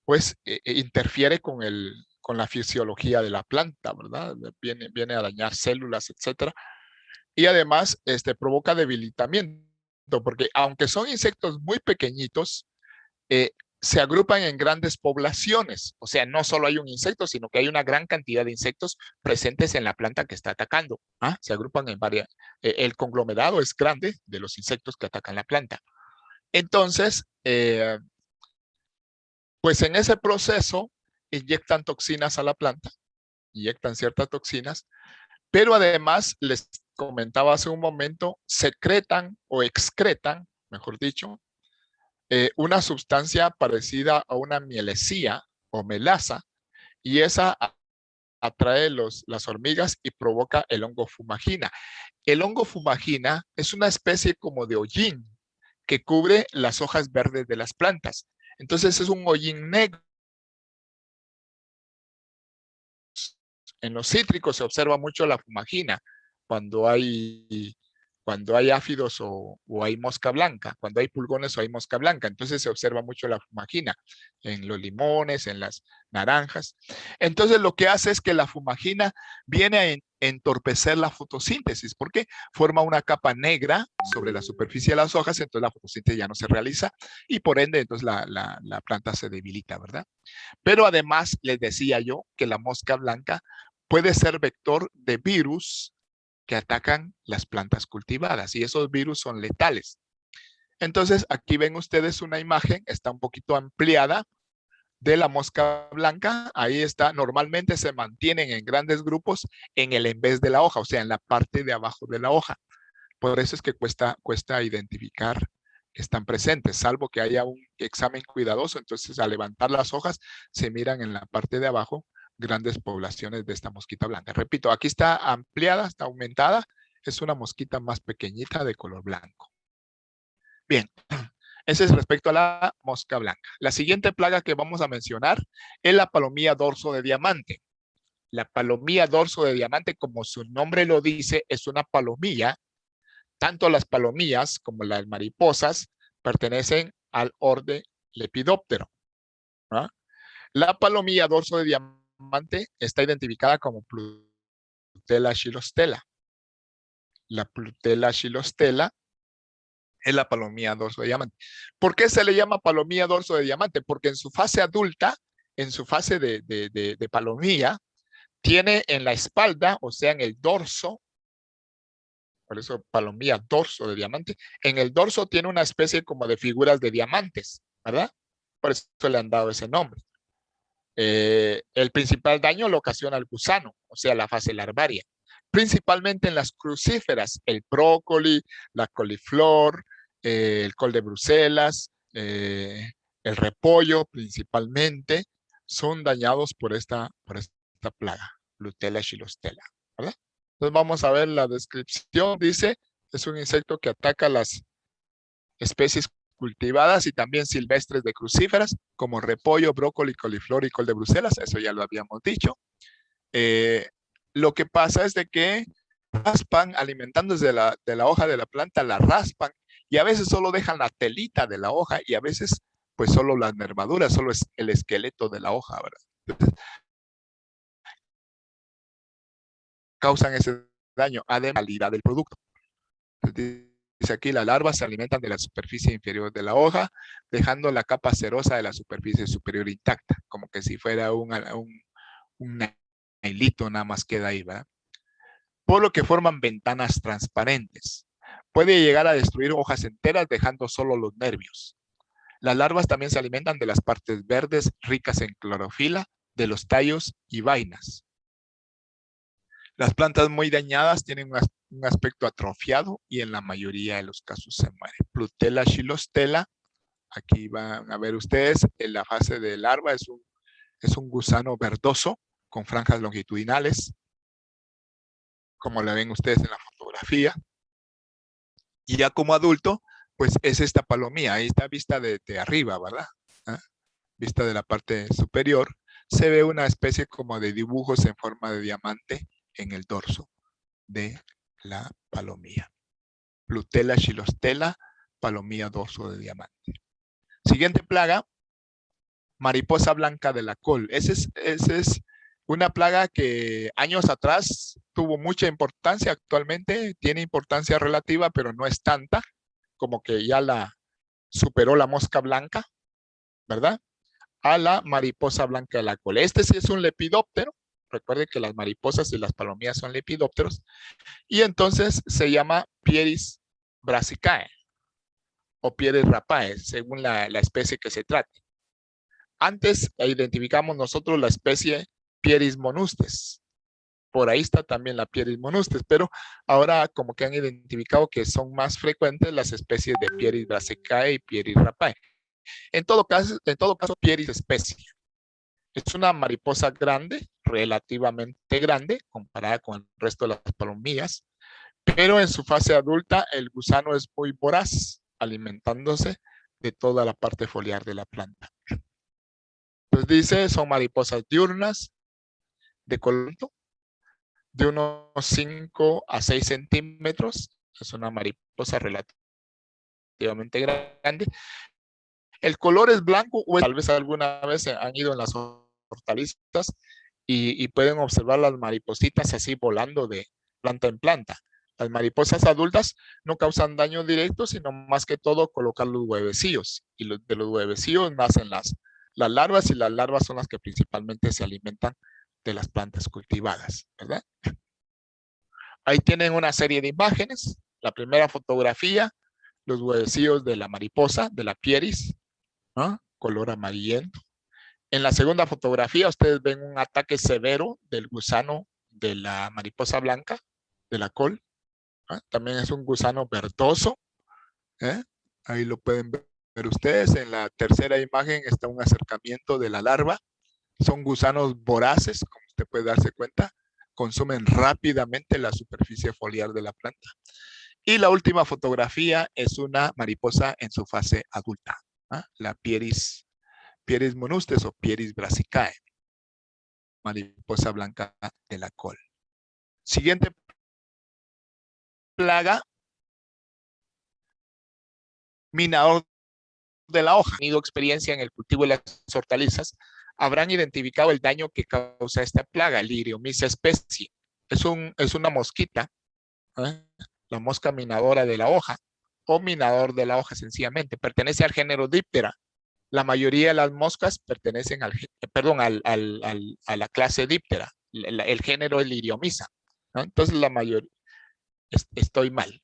pues interfiere con la fisiología de la planta, ¿verdad? Viene a dañar células, etcétera. Y además, provoca debilitamiento, porque aunque son insectos muy pequeñitos, se agrupan en grandes poblaciones. O sea, no solo hay un insecto, sino que hay una gran cantidad de insectos presentes en la planta que está atacando. ¿Ah? Se agrupan en varias. El conglomerado es grande de los insectos que atacan la planta. Entonces, pues en ese proceso inyectan toxinas a la planta, inyectan ciertas toxinas, pero además, les comentaba hace un momento, secretan o excretan, mejor dicho, una sustancia parecida a una mielecía o melaza, y esa atrae las hormigas y provoca el hongo fumagina. El hongo fumagina es una especie como de hollín que cubre las hojas verdes de las plantas. Entonces es un hollín negro. En los cítricos se observa mucho la fumagina cuando hay áfidos o hay mosca blanca, cuando hay pulgones o hay mosca blanca. Entonces se observa mucho la fumagina en los limones, en las naranjas. Entonces lo que hace es que la fumagina viene a entorpecer la fotosíntesis porque forma una capa negra sobre la superficie de las hojas, entonces la fotosíntesis ya no se realiza y por ende entonces la planta se debilita, ¿verdad? Pero además les decía yo que la mosca blanca puede ser vector de virus que atacan las plantas cultivadas y esos virus son letales. Entonces, aquí ven ustedes una imagen, está un poquito ampliada de la mosca blanca. Ahí está, normalmente se mantienen en grandes grupos en el en vez de la hoja, o sea, en la parte de abajo de la hoja. Por eso es que cuesta identificar que están presentes, salvo que haya un examen cuidadoso. Entonces, al levantar las hojas, se miran en la parte de abajo grandes poblaciones de esta mosquita blanca. Repito, aquí está ampliada, está aumentada. Es una mosquita más pequeñita de color blanco. Bien, ese es respecto a la mosca blanca. La siguiente plaga que vamos a mencionar es la palomilla dorso de diamante. La palomilla dorso de diamante, como su nombre lo dice, es una palomilla. Tanto las palomillas como las mariposas pertenecen al orden Lepidóptero, ¿no? La palomilla dorso de diamante está identificada como Plutella xylostella. La Plutella xylostella es la palomilla dorso de diamante. ¿Por qué se le llama palomilla dorso de diamante? Porque en su fase adulta, en su fase de palomilla, tiene en la espalda, o sea, en el dorso, por eso palomilla dorso de diamante, en el dorso tiene una especie como de figuras de diamantes, ¿verdad? Por eso le han dado ese nombre. El principal daño lo ocasiona el gusano, o sea, la fase larvaria, principalmente en las crucíferas, el brócoli, la coliflor, el col de Bruselas, el repollo principalmente, son dañados por esta plaga, Blutella xylostella, ¿verdad? Entonces vamos a ver la descripción. Dice, es un insecto que ataca las especies cultivadas y también silvestres de crucíferas, como repollo, brócoli, coliflor y col de Bruselas. Eso ya lo habíamos dicho. Lo que pasa es de que raspan, alimentándose de la hoja de la planta, la raspan y a veces solo dejan la telita de la hoja y a veces pues solo las nervaduras, solo es el esqueleto de la hoja, ¿verdad? Entonces, causan ese daño, además de la calidad del producto. Entonces, dice aquí, las larvas se alimentan de la superficie inferior de la hoja, dejando la capa cerosa de la superficie superior intacta, como que si fuera un hilito nada más queda ahí, ¿verdad? Por lo que forman ventanas transparentes. Puede llegar a destruir hojas enteras dejando solo los nervios. Las larvas también se alimentan de las partes verdes ricas en clorofila, de los tallos y vainas. Las plantas muy dañadas tienen un aspecto atrofiado y en la mayoría de los casos se mueren. Blutella xylostella, aquí van a ver ustedes, en la fase de larva es un gusano verdoso con franjas longitudinales, como la ven ustedes en la fotografía. Y ya como adulto, pues es esta palomía, ahí está vista de arriba, ¿verdad? ¿Ah? Vista de la parte superior, se ve una especie como de dibujos en forma de diamante en el dorso de la palomía. Blutella xylostella, palomía dorso de diamante. Siguiente plaga, mariposa blanca de la col. Esa es una plaga que años atrás tuvo mucha importancia, actualmente tiene importancia relativa, pero no es tanta, como que ya la superó la mosca blanca, ¿verdad? A la mariposa blanca de la col. Este sí es un lepidóptero. Recuerden que las mariposas y las palomías son lepidópteros. Y entonces se llama Pieris brassicae o Pieris rapae, según la especie que se trate. Antes identificamos nosotros la especie Pieris monustes. Por ahí está también la Pieris monustes, pero ahora como que han identificado que son más frecuentes las especies de Pieris brassicae y Pieris rapae. En todo caso, Pieris especie. Es una mariposa grande, relativamente grande, comparada con el resto de las palomillas, pero en su fase adulta el gusano es muy voraz, alimentándose de toda la parte foliar de la planta. Pues dice, son mariposas diurnas, de color de unos 5 a 6 centímetros. Es una mariposa relativamente grande. El color es blanco, o tal vez alguna vez han ido en las hortalizas y pueden observar las maripositas así volando de planta en planta. Las mariposas adultas no causan daño directo, sino más que todo colocar los huevecillos. Y de los huevecillos nacen las larvas, y las larvas son las que principalmente se alimentan de las plantas cultivadas, ¿verdad? Ahí tienen una serie de imágenes. La primera fotografía, los huevecillos de la mariposa, de la Pieris, ¿no? Color amarillento. En la segunda fotografía ustedes ven un ataque severo del gusano de la mariposa blanca, de la col. También es un gusano verdoso. Ahí lo pueden ver ustedes. En la tercera imagen está un acercamiento de la larva. Son gusanos voraces, como usted puede darse cuenta. Consumen rápidamente la superficie foliar de la planta. Y la última fotografía es una mariposa en su fase adulta. La Pieris monustes o Pieris brassicae, mariposa blanca de la col. Siguiente plaga, minador de la hoja. Tenido experiencia en el cultivo de las hortalizas, habrán identificado el daño que causa esta plaga, Liriomyza especie. Es una mosquita, la mosca minadora de la hoja, o minador de la hoja sencillamente. Pertenece al género Diptera. La mayoría de las moscas pertenecen a la clase Diptera. El género es Liriomyza, ¿no? Entonces la mayoría, estoy mal.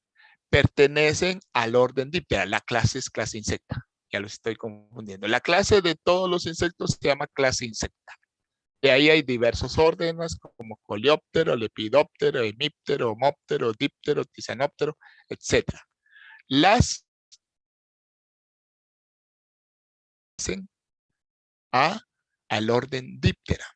Pertenecen al orden Diptera. La clase es clase insecta. Ya los estoy confundiendo. La clase de todos los insectos se llama clase insecta. De ahí hay diversos órdenes como Coleóptero, Lepidóptero, Hemíptero, Homóptero, Díptero, Tisanóptero, etc. Las pertenecen al orden Diptera.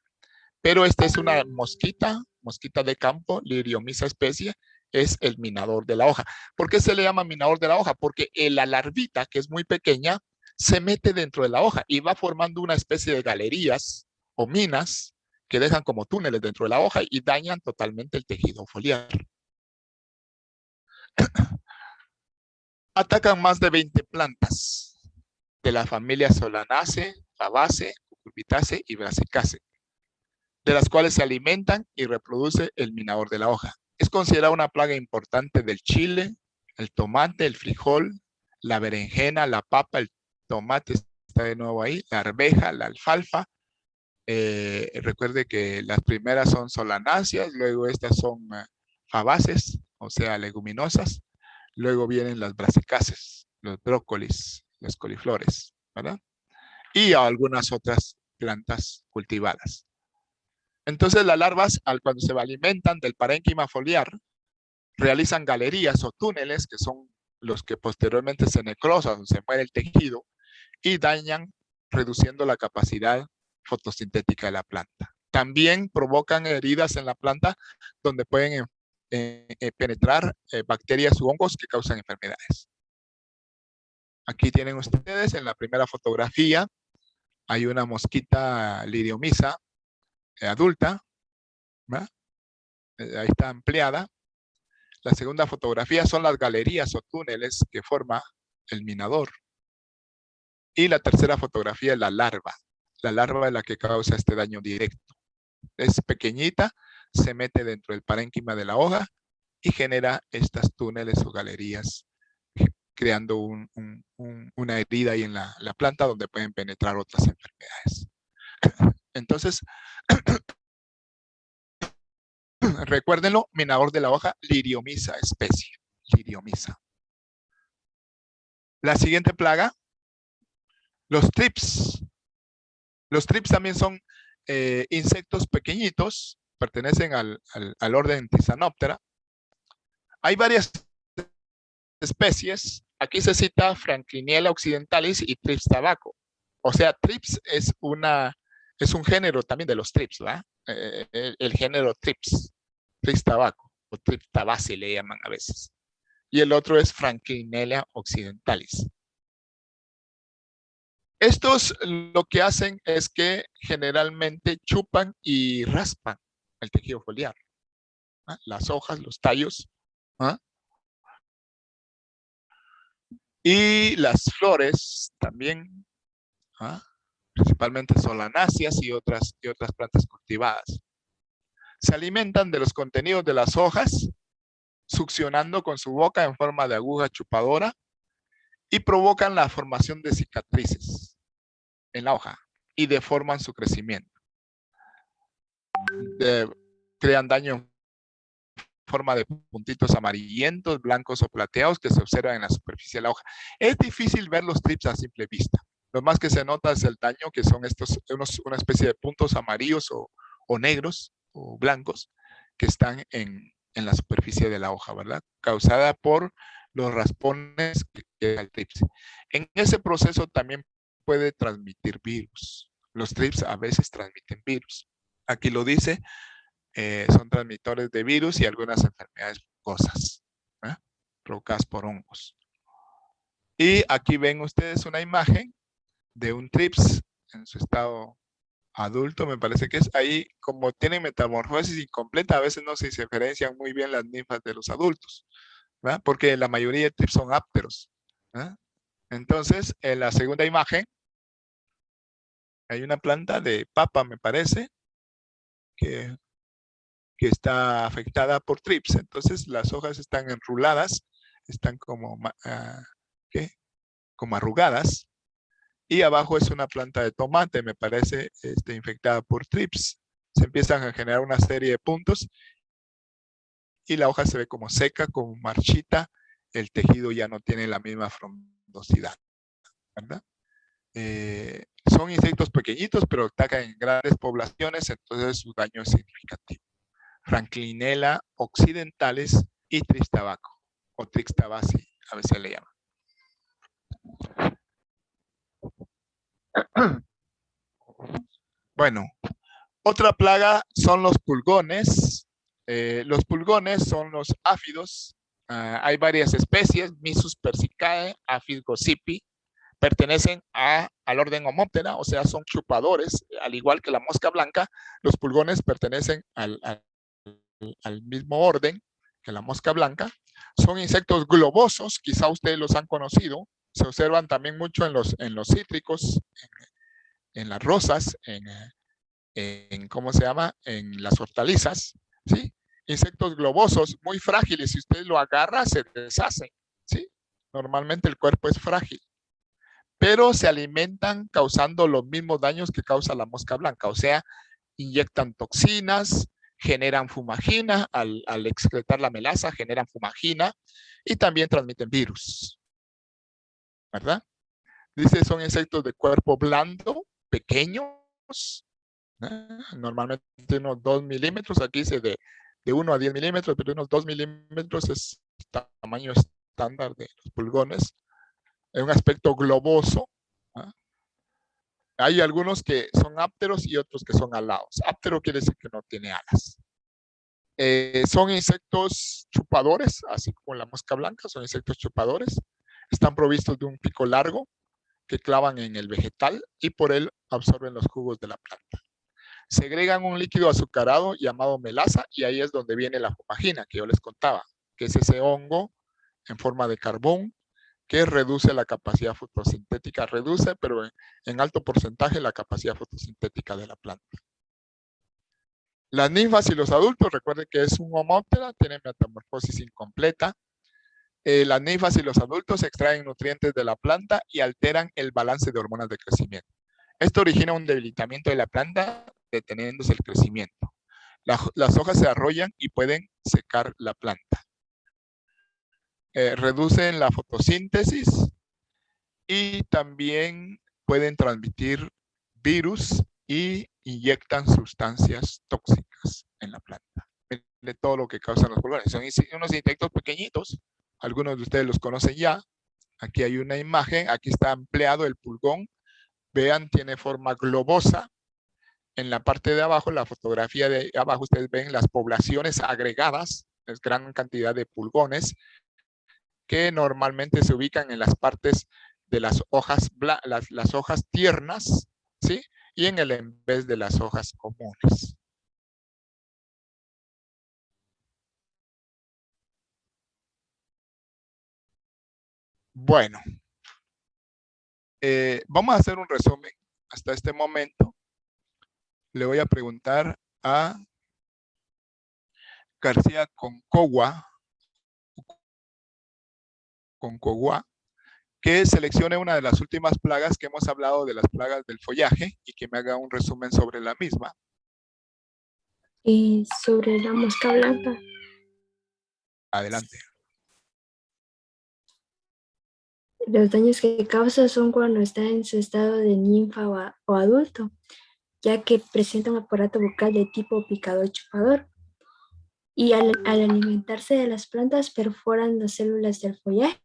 Pero esta es una mosquita de campo, Liriomyza especie, es el minador de la hoja. ¿Por qué se le llama minador de la hoja? Porque la larvita, que es muy pequeña, se mete dentro de la hoja y va formando una especie de galerías o minas que dejan como túneles dentro de la hoja y dañan totalmente el tejido foliar. Atacan más de 20 plantas de la familia Solanaceae, Fabaceae, Cucurbitaceae y Brassicaceae, de las cuales se alimentan y reproduce el minador de la hoja. Es considerada una plaga importante del chile, el tomate, el frijol, la berenjena, la papa, el tomate está de nuevo ahí, la arveja, la alfalfa. Recuerde que las primeras son solanáceas, luego estas son fabaces, o sea, leguminosas. Luego vienen las brassicáceas, los brócolis, las coliflores, ¿verdad? Y algunas otras plantas cultivadas. Entonces las larvas, cuando se alimentan del parénquima foliar, realizan galerías o túneles, que son los que posteriormente se necrosan, se muere el tejido, y dañan, reduciendo la capacidad fotosintética de la planta. También provocan heridas en la planta donde pueden penetrar bacterias u hongos que causan enfermedades. Aquí tienen ustedes en la primera fotografía, hay una mosquita Liriomyza adulta, ¿verdad? Ahí está ampliada. La segunda fotografía son las galerías o túneles que forma el minador. Y la tercera fotografía es la larva. La larva es la que causa este daño directo. Es pequeñita, se mete dentro del parénquima de la hoja y genera estas túneles o galerías, creando una herida ahí en la planta donde pueden penetrar otras enfermedades. Entonces, recuérdenlo, minador de la hoja, Liriomyza especie. Liriomyza. La siguiente plaga, los thrips. Los thrips también son insectos pequeñitos, pertenecen al orden Tisanoptera. Hay varias especies. Aquí se cita Frankliniella occidentalis y Thrips tabaco. O sea, Thrips es un género también de los thrips, ¿verdad? El género Thrips tabaco, o Thrips tabaci le llaman a veces. Y el otro es Frankliniella occidentalis. Estos lo que hacen es que generalmente chupan y raspan el tejido foliar. ¿Ah? Las hojas, los tallos. ¿Ah? Y las flores también. ¿Ah? Principalmente solanáceas y otras plantas cultivadas. Se alimentan de los contenidos de las hojas, succionando con su boca en forma de aguja chupadora y provocan la formación de cicatrices en la hoja y deforman su crecimiento. Crean daño en forma de puntitos amarillentos, blancos o plateados que se observan en la superficie de la hoja. Es difícil ver los thrips a simple vista. Lo más que se nota es el daño, que son una especie de puntos amarillos o negros o blancos que están en la superficie de la hoja, ¿verdad? Causada por los raspones que queda el thrips. En ese proceso también puede transmitir virus. Los thrips a veces transmiten virus. Aquí lo dice, son transmitores de virus y algunas enfermedades mucosas, ¿eh? Provocadas por hongos. Y aquí ven ustedes una imagen de un thrips en su estado adulto, me parece que es ahí, como tienen metamorfosis incompleta, a veces no se diferencian muy bien las ninfas de los adultos, ¿verdad? Porque la mayoría de thrips son ápteros, ¿verdad? Entonces, en la segunda imagen, hay una planta de papa, me parece, que está afectada por thrips. Entonces, las hojas están enruladas, están como arrugadas. Y abajo es una planta de tomate, me parece, infectada por thrips. Se empiezan a generar una serie de puntos y la hoja se ve como seca, como marchita. El tejido ya no tiene la misma frondosidad, ¿verdad? Son insectos pequeñitos, pero atacan en grandes poblaciones, entonces su daño es significativo. Frankliniella occidentalis y Thrips tabaco, o Thrips tabaci, a veces le llaman. Bueno, otra plaga son los pulgones. Los pulgones son los áfidos. Hay varias especies, Mysus persicae, Aphis gossypi, pertenecen al orden Homoptera, o sea, son chupadores, al igual que la mosca blanca. Los pulgones pertenecen al mismo orden que la mosca blanca. Son insectos globosos, quizá ustedes los han conocido. Se observan también mucho en los cítricos, en las rosas, ¿cómo se llama? En las hortalizas, ¿sí? Insectos globosos, muy frágiles. Si usted lo agarra, se deshace, ¿sí? Normalmente el cuerpo es frágil, pero se alimentan causando los mismos daños que causa la mosca blanca. O sea, inyectan toxinas, generan fumagina, al excretar la melaza, generan fumagina y también transmiten virus, ¿verdad? Dice, son insectos de cuerpo blando, pequeños, normalmente unos 2 milímetros, aquí dice de 1 a 10 milímetros, pero unos 2 milímetros es el tamaño estándar de los pulgones. Es un aspecto globoso. Hay algunos que son ápteros y otros que son alados. Áptero quiere decir que no tiene alas. Son insectos chupadores, así como la mosca blanca, son insectos chupadores. Están provistos de un pico largo que clavan en el vegetal y por él absorben los jugos de la planta. Segregan un líquido azucarado llamado melaza y ahí es donde viene la fumagina que yo les contaba, que es ese hongo en forma de carbón que reduce la capacidad fotosintética, reduce pero en alto porcentaje la capacidad fotosintética de la planta. Las ninfas y los adultos, recuerden que es un homóptera, tienen metamorfosis incompleta. Las ninfas y los adultos extraen nutrientes de la planta y alteran el balance de hormonas de crecimiento. Esto origina un debilitamiento de la planta, deteniéndose el crecimiento. Las hojas se arrollan y pueden secar la planta. Reducen la fotosíntesis y también pueden transmitir virus y inyectan sustancias tóxicas en la planta. De todo lo que causan los pulgones. Son unos insectos pequeñitos. Algunos de ustedes los conocen ya. Aquí hay una imagen. Aquí está ampliado el pulgón. Vean, tiene forma globosa. En la parte de abajo, la fotografía de abajo, ustedes ven las poblaciones agregadas. Es gran cantidad de pulgones que normalmente se ubican en las partes de las hojas, las hojas tiernas, ¿sí? Y en el en vez de las hojas comunes. Bueno, vamos a hacer un resumen hasta este momento. Le voy a preguntar a García Concogua, que seleccione una de las últimas plagas que hemos hablado, de las plagas del follaje, y que me haga un resumen sobre la misma. Y sobre la mosca blanca. Adelante. Los daños que causa son cuando está en su estado de ninfa o adulto, ya que presenta un aparato bucal de tipo picador-chupador. Y al alimentarse de las plantas perforan las células del follaje,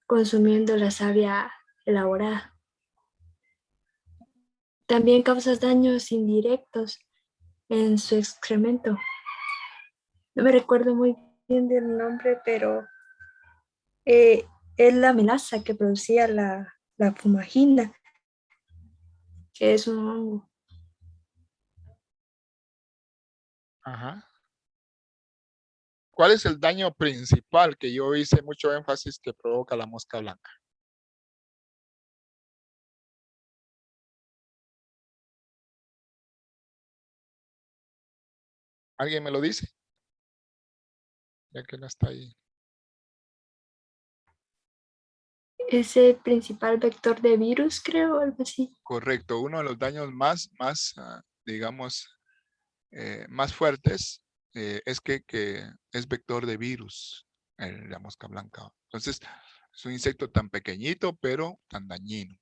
consumiendo la savia elaborada. También causa daños indirectos en su excremento. No me recuerdo muy bien del nombre, pero es la melaza que producía la fumagina, que es un hongo. Ajá. ¿Cuál es el daño principal que yo hice mucho énfasis que provoca la mosca blanca? ¿Alguien me lo dice? Ya que no está ahí. Es el principal vector de virus, creo, algo así. Correcto. Uno de los daños más digamos, más fuertes es que es vector de virus, la mosca blanca. Entonces, es un insecto tan pequeñito, pero tan dañino,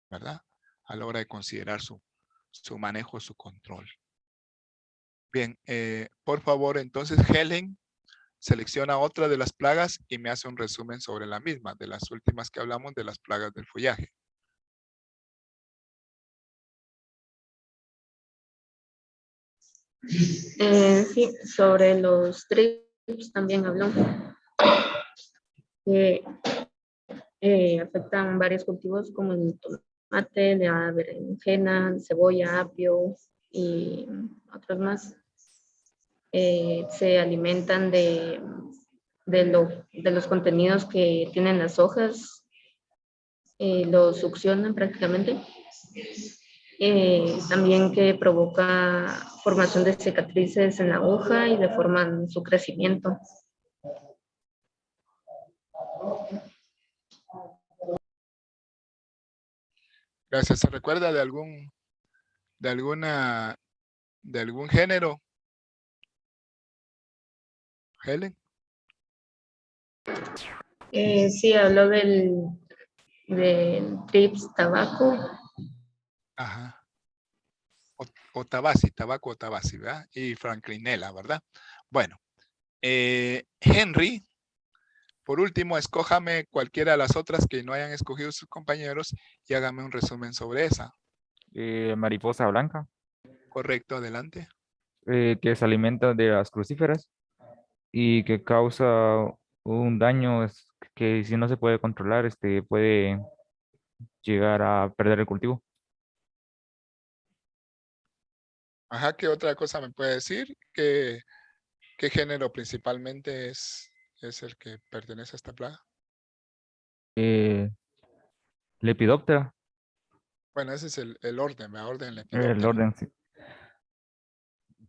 ¿verdad? A la hora de considerar su manejo, su control. Bien, por favor, entonces, Helen, selecciona otra de las plagas y me hace un resumen sobre la misma, de las últimas que hablamos de las plagas del follaje. Sí, sobre los trips también habló. Que afectan varios cultivos como el tomate, la berenjena, cebolla, apio y otros más. Se alimentan de los contenidos que tienen las hojas, los succionan prácticamente. También que provoca formación de cicatrices en la hoja y deforman su crecimiento. Gracias. ¿Se recuerda de algún género? Helen. Sí, habló del trips tabaco. Ajá. O Tabasi, tabaco o Tabasi, ¿verdad? Y Franklinella, ¿verdad? Bueno, Henry, por último, escójame cualquiera de las otras que no hayan escogido sus compañeros y hágame un resumen sobre esa. Mariposa blanca, Correcto, adelante. que se alimenta de las crucíferas y que causa un daño que si no se puede controlar, puede llegar a perder el cultivo. Ajá, ¿qué otra cosa me puede decir? ¿Qué género principalmente es el que pertenece a esta plaga? Lepidóptera, Bueno, ese es el orden, ¿verdad? Orden el Lepidoptera. orden, sí.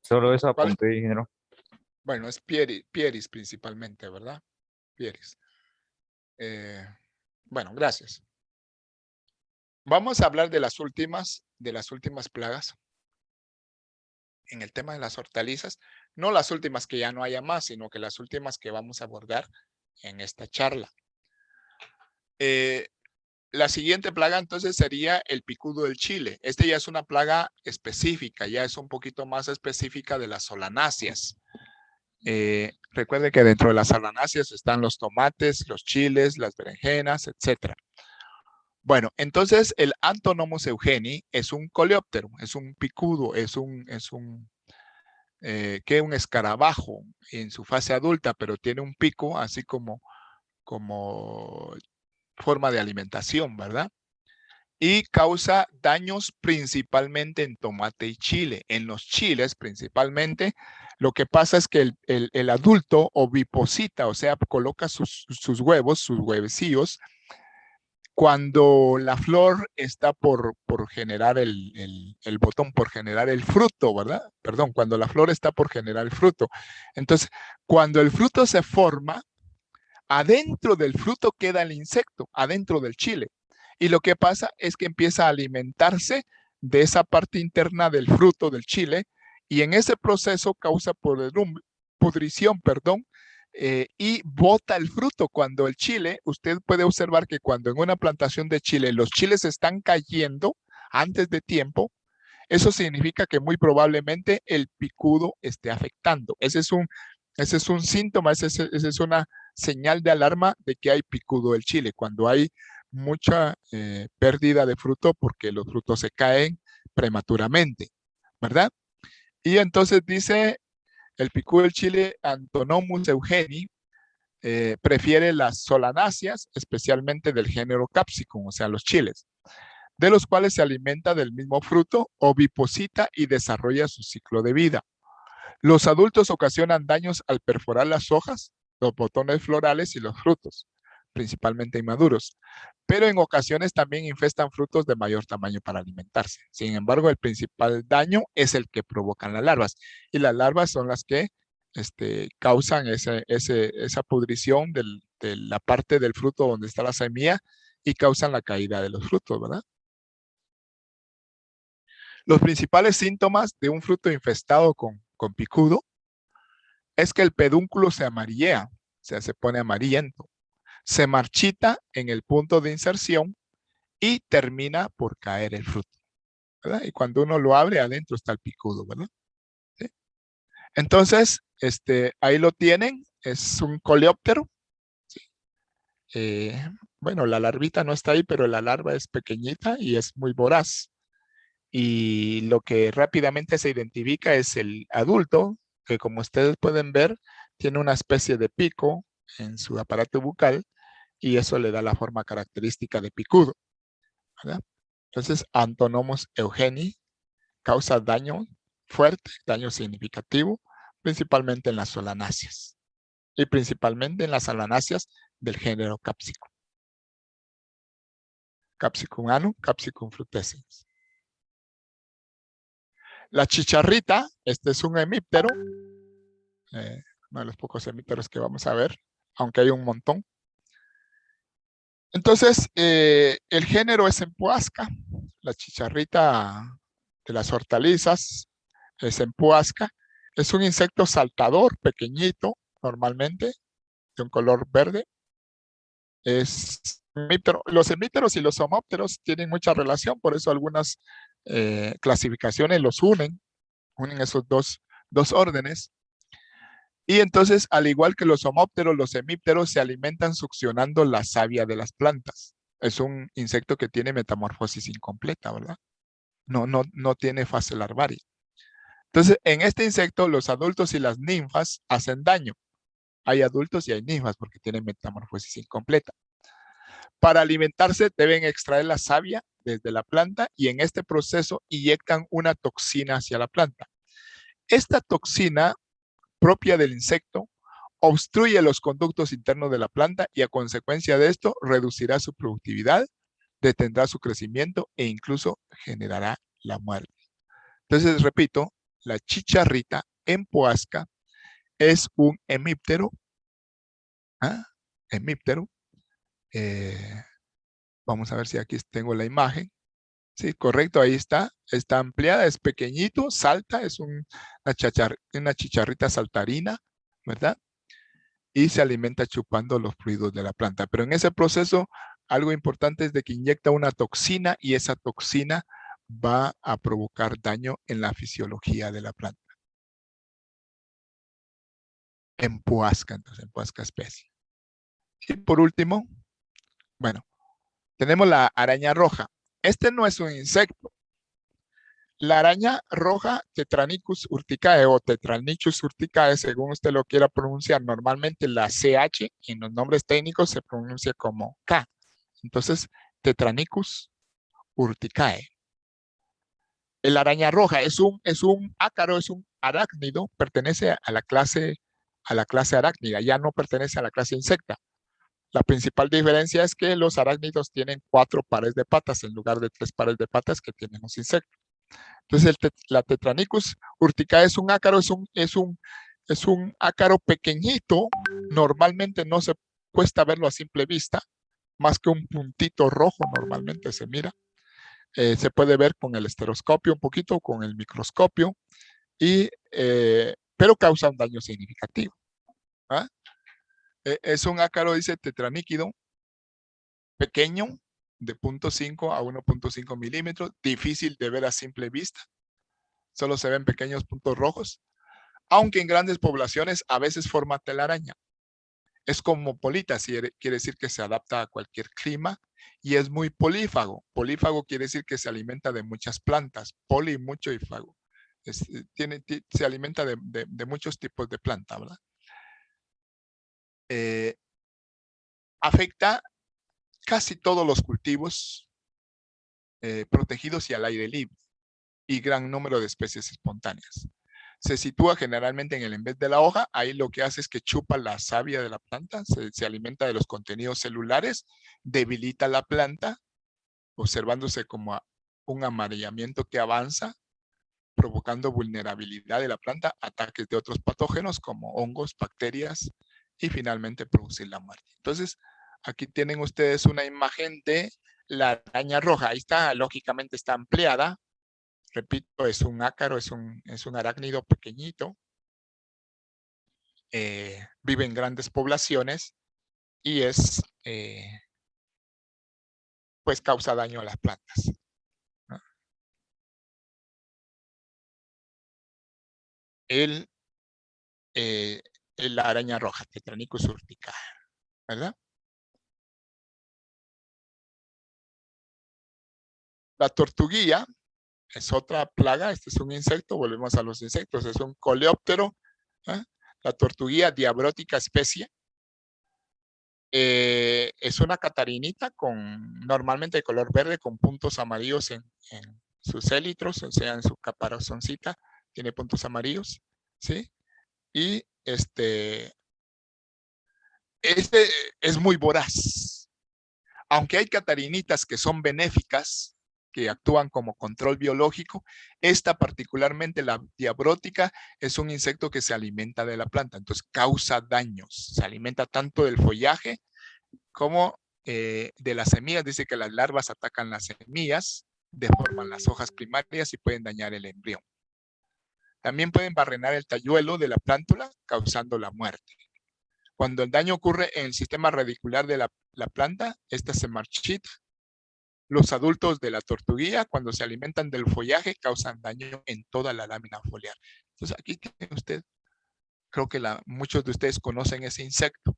Solo eso ¿Cuál? apunté, ingeniero. Bueno, es Pieris principalmente, ¿verdad? Pieris. Bueno, gracias. Vamos a hablar de las últimas plagas. En el tema de las hortalizas, no las últimas que ya no haya más, sino que las últimas que vamos a abordar en esta charla. La siguiente plaga entonces sería el picudo del chile. Este ya es una plaga específica, ya es un poquito más específica de las solanáceas. Recuerde que dentro de las solanáceas están los tomates, los chiles, las berenjenas, etc. Bueno, entonces el Antonomus eugenii es un coleóptero, es un picudo, es un escarabajo en su fase adulta, pero tiene un pico así como forma de alimentación, ¿verdad? Y causa daños principalmente en tomate y chile. En los chiles principalmente, lo que pasa es que el adulto oviposita, o sea, coloca sus huevos, sus huevecillos, cuando la flor está por generar el botón, por generar el fruto, ¿verdad? Perdón, cuando la flor está por generar el fruto. Entonces, cuando el fruto se forma, adentro del fruto queda el insecto, adentro del chile. Y lo que pasa es que empieza a alimentarse de esa parte interna del fruto del chile y en ese proceso causa pudrición, y bota el fruto. Cuando el chile, usted puede observar que cuando en una plantación de chile los chiles están cayendo antes de tiempo, eso significa que muy probablemente el picudo esté afectando. Ese es un síntoma, esa es una señal de alarma de que hay picudo del chile. Cuando hay mucha pérdida de fruto porque los frutos se caen prematuramente, ¿verdad? Y entonces dice el picudo del chile Antonomus eugenii, prefiere las solanáceas, especialmente del género Capsicum, o sea, los chiles, de los cuales se alimenta del mismo fruto, oviposita y desarrolla su ciclo de vida. Los adultos ocasionan daños al perforar las hojas, los botones florales y los frutos, principalmente inmaduros, pero en ocasiones también infestan frutos de mayor tamaño para alimentarse. Sin embargo, el principal daño es el que provocan las larvas, y las larvas son las que causan esa pudrición de la parte del fruto donde está la semilla y causan la caída de los frutos, ¿verdad? Los principales síntomas de un fruto infestado con picudo es que el pedúnculo se amarillea, o sea, se pone amarillento, se marchita en el punto de inserción y termina por caer el fruto, ¿verdad? Y cuando uno lo abre, adentro está el picudo, ¿verdad? ¿Sí? Entonces, ahí lo tienen, es un coleóptero. ¿Sí? Bueno, la larvita no está ahí, pero la larva es pequeñita y es muy voraz. Y lo que rápidamente se identifica es el adulto, que como ustedes pueden ver, tiene una especie de pico en su aparato bucal y eso le da la forma característica de picudo, ¿verdad? Entonces, Antonomos eugenii causa daño fuerte, daño significativo, principalmente en las solanáceas y principalmente en las solanáceas del género Capsicum. Capsicum annuum, Capsicum frutescens. La chicharrita, este es un hemíptero, uno de los pocos hemípteros que vamos a ver, aunque hay un montón. Entonces, el género es Empuasca. La chicharrita de las hortalizas es Empuasca. Es un insecto saltador, pequeñito, normalmente, de un color verde. Es hemíptero. Los hemípteros y los homópteros tienen mucha relación, por eso algunas clasificaciones los unen esos dos órdenes. Y entonces, al igual que los homópteros, los hemípteros se alimentan succionando la savia de las plantas. Es un insecto que tiene metamorfosis incompleta, ¿verdad? No tiene fase larvaria. Entonces, en este insecto, los adultos y las ninfas hacen daño. Hay adultos y hay ninfas porque tienen metamorfosis incompleta. Para alimentarse, deben extraer la savia desde la planta y en este proceso inyectan una toxina hacia la planta. Esta toxina propia del insecto obstruye los conductos internos de la planta y a consecuencia de esto reducirá su productividad, detendrá su crecimiento e incluso generará la muerte. Entonces, repito, la chicharrita empuasca es un hemíptero. Hemíptero. Vamos a ver si aquí tengo la imagen. Sí, correcto, ahí está. Está ampliada, es pequeñito, salta, es una chicharrita saltarina, ¿verdad? Y se alimenta chupando los fluidos de la planta. Pero en ese proceso, algo importante es de que inyecta una toxina y esa toxina va a provocar daño en la fisiología de la planta. Empuasca, entonces, empuasca especie. Y por último, bueno, tenemos la araña roja. Este no es un insecto. La araña roja, Tetranicus urticae o Tetranichus urticae, según usted lo quiera pronunciar, normalmente la CH en los nombres técnicos se pronuncia como K. Entonces, Tetranicus urticae. El araña roja es un ácaro, es un arácnido, pertenece a la clase arácnida, ya no pertenece a la clase insecta. La principal diferencia es que los arácnidos tienen 4 pares de patas en lugar de 3 pares de patas que tienen los insectos. Entonces, la Tetranicus urticae es un ácaro, es un ácaro pequeñito. Normalmente no se cuesta verlo a simple vista, más que un puntito rojo normalmente se mira. Se puede ver con el estereoscopio un poquito, con el microscopio, pero causa un daño significativo. ¿Ah? Es un ácaro, dice, tetraníquido, pequeño, de 0.5 a 1.5 milímetros, difícil de ver a simple vista. Solo se ven pequeños puntos rojos, aunque en grandes poblaciones a veces forma telaraña. Es cosmopolita, quiere decir que se adapta a cualquier clima y es muy polífago. Polífago quiere decir que se alimenta de muchas plantas, poli, mucho y fago. Se alimenta de muchos tipos de plantas, ¿verdad? Afecta casi todos los cultivos protegidos y al aire libre y gran número de especies espontáneas. Se sitúa generalmente en vez de la hoja, ahí lo que hace es que chupa la savia de la planta, se alimenta de los contenidos celulares, debilita la planta, observándose como un amarillamiento que avanza, provocando vulnerabilidad de la planta, ataques de otros patógenos como hongos, bacterias y finalmente producir la muerte. Entonces, aquí tienen ustedes una imagen de la araña roja. Ahí está, lógicamente está ampliada. Repito, es un ácaro, es un arácnido pequeñito. Vive en grandes poblaciones y pues causa daño a las plantas. ¿No? La araña roja, Tetranicus urticae, ¿verdad? La tortuguilla es otra plaga, este es un insecto, volvemos a los insectos, es un coleóptero, la tortuguilla diabrótica especie. Es una catarinita normalmente de color verde con puntos amarillos en sus élitros, o sea, en su caparazoncita, tiene puntos amarillos, ¿sí? Y este es muy voraz. Aunque hay catarinitas que son benéficas, que actúan como control biológico, esta particularmente, la diabrótica, es un insecto que se alimenta de la planta, entonces causa daños. Se alimenta tanto del follaje como de las semillas. Dice que las larvas atacan las semillas, deforman las hojas primarias y pueden dañar el embrión. También pueden barrenar el talluelo de la plántula, causando la muerte. Cuando el daño ocurre en el sistema radicular de la planta, esta se marchita. Los adultos de la tortuguilla, cuando se alimentan del follaje, causan daño en toda la lámina foliar. Entonces aquí tiene usted, creo que muchos de ustedes conocen ese insecto.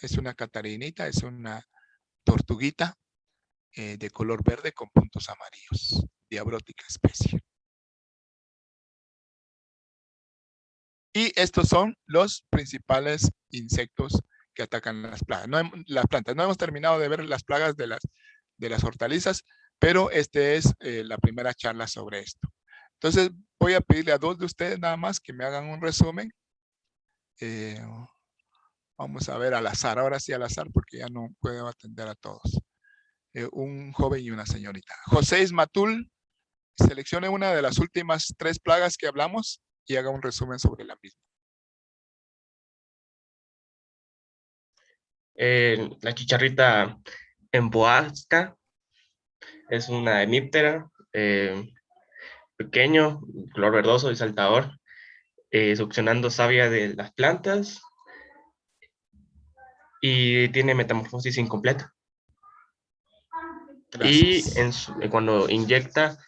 Es una catarinita, es una tortuguita de color verde con puntos amarillos, diabrótica especie. Y estos son los principales insectos que atacan las plagas. Las plantas. No hemos terminado de ver las plagas de las hortalizas, pero esta es la primera charla sobre esto. Entonces voy a pedirle a 2 de ustedes nada más que me hagan un resumen. Vamos a ver al azar, ahora sí al azar porque ya no puedo atender a todos. Un joven y una señorita. José Ismatul, seleccione una de las últimas 3 plagas que hablamos y haga un resumen sobre la misma. La chicharrita emboasca es una hemíptera, pequeño, color verdoso y saltador, succionando savia de las plantas y tiene metamorfosis incompleta. Gracias. Y cuando inyecta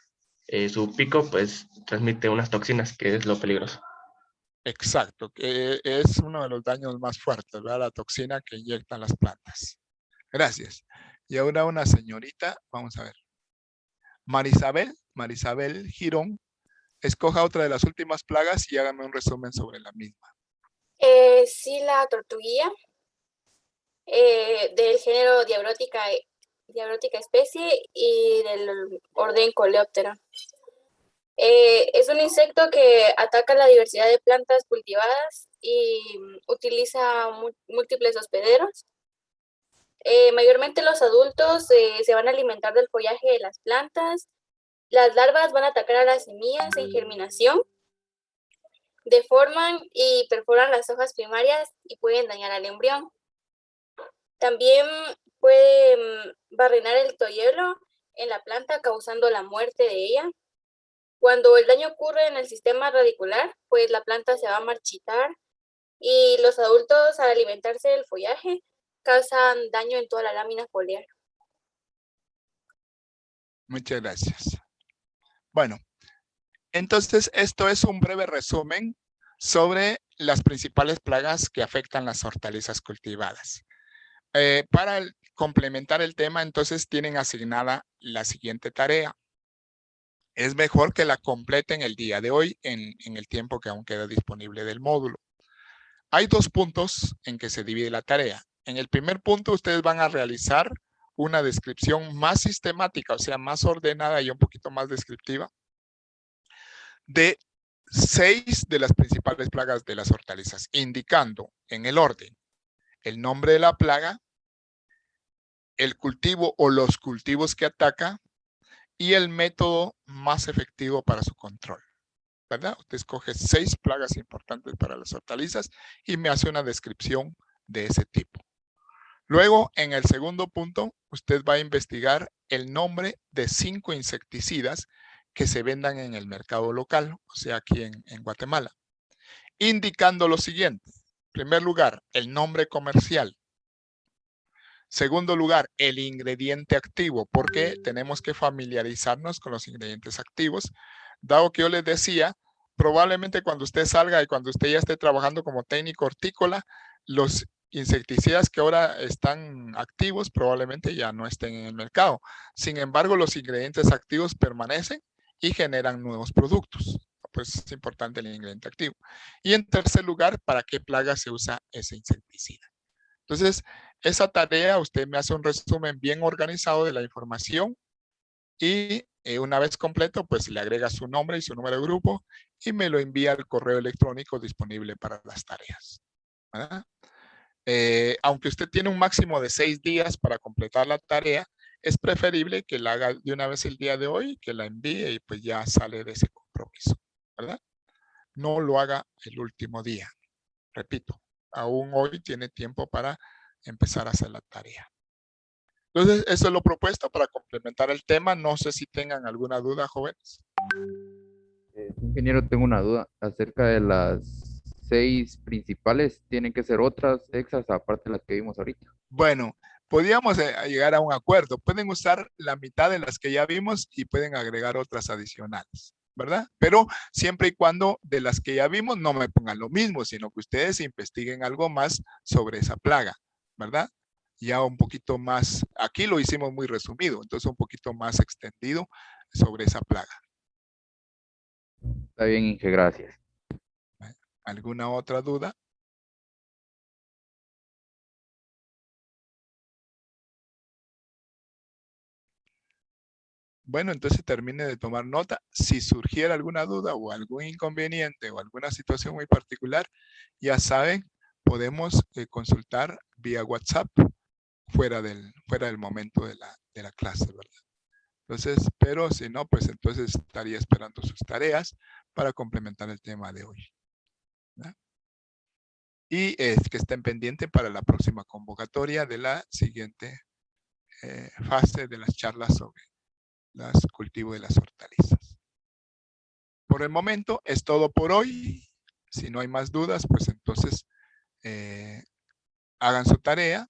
su pico, pues transmite unas toxinas, que es lo peligroso. Exacto, que es uno de los daños más fuertes, ¿verdad? La toxina que inyectan las plantas. Gracias. Y ahora una señorita, vamos a ver. Marisabel Girón, escoja otra de las últimas plagas y hágame un resumen sobre la misma. Sí, la tortuguilla del género diabrótica especie y del orden Coleoptera. Es un insecto que ataca la diversidad de plantas cultivadas y utiliza múltiples hospederos. Mayormente los adultos se van a alimentar del follaje de las plantas. Las larvas van a atacar a las semillas en germinación, deforman y perforan las hojas primarias y pueden dañar al embrión. También pueden barrenar el talluelo en la planta causando la muerte de ella. Cuando el daño ocurre en el sistema radicular, pues la planta se va a marchitar y los adultos al alimentarse del follaje causan daño en toda la lámina foliar. Muchas gracias. Bueno, entonces esto es un breve resumen sobre las principales plagas que afectan las hortalizas cultivadas. Para complementar el tema, entonces tienen asignada la siguiente tarea. Es mejor que la completen el día de hoy en el tiempo que aún queda disponible del módulo. Hay 2 puntos en que se divide la tarea. En el primer punto ustedes van a realizar una descripción más sistemática, o sea, más ordenada y un poquito más descriptiva de 6 de las principales plagas de las hortalizas, indicando en el orden el nombre de la plaga, el cultivo o los cultivos que ataca y el método más efectivo para su control, ¿verdad? Usted escoge 6 plagas importantes para las hortalizas y me hace una descripción de ese tipo. Luego, en el segundo punto, usted va a investigar el nombre de 5 insecticidas que se vendan en el mercado local, o sea, aquí en Guatemala, indicando lo siguiente. En primer lugar, el nombre comercial. Segundo lugar, el ingrediente activo, porque tenemos que familiarizarnos con los ingredientes activos. Dado que yo les decía, probablemente cuando usted salga y cuando usted ya esté trabajando como técnico hortícola, los insecticidas que ahora están activos probablemente ya no estén en el mercado. Sin embargo, los ingredientes activos permanecen y generan nuevos productos. Pues es importante el ingrediente activo. Y en tercer lugar, ¿para qué plaga se usa ese insecticida? Entonces, esa tarea usted me hace un resumen bien organizado de la información y una vez completo, pues le agrega su nombre y su número de grupo y me lo envía al correo electrónico disponible para las tareas, ¿verdad? Aunque usted tiene un máximo de 6 días para completar la tarea, es preferible que la haga de una vez el día de hoy, que la envíe y pues ya sale de ese compromiso, ¿verdad? No lo haga el último día. Repito, aún hoy tiene tiempo para empezar a hacer la tarea. Entonces, eso es lo propuesto para complementar el tema. No sé si tengan alguna duda, jóvenes. Ingeniero, tengo una duda acerca de las 6 principales. ¿Tienen que ser otras extras aparte de las que vimos ahorita? Bueno, podríamos llegar a un acuerdo. Pueden usar la mitad de las que ya vimos y pueden agregar otras adicionales, ¿verdad? Pero siempre y cuando de las que ya vimos no me pongan lo mismo, sino que ustedes investiguen algo más sobre esa plaga, ¿verdad? Ya un poquito más, aquí lo hicimos muy resumido, entonces un poquito más extendido sobre esa plaga. Está bien, Inge, gracias. ¿Alguna otra duda? Bueno, entonces termine de tomar nota. Si surgiera alguna duda o algún inconveniente o alguna situación muy particular, ya saben, podemos consultar vía WhatsApp fuera del momento de la clase, ¿verdad? Entonces, pero si no, pues entonces estaría esperando sus tareas para complementar el tema de hoy, ¿verdad? Y que estén pendientes para la próxima convocatoria de la siguiente fase de las charlas sobre los cultivos de las hortalizas. Por el momento es todo por hoy. Si no hay más dudas, pues entonces hagan su tarea,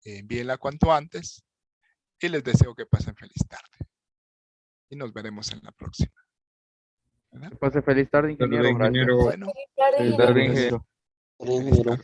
envíenla cuanto antes y les deseo que pasen feliz tarde. Y nos veremos en la próxima. Que pase feliz tarde, ingeniero. Ingeniero. Gracias. Bueno, Feliz tarde, Feliz tarde, ingeniero. Inge. feliz tarde.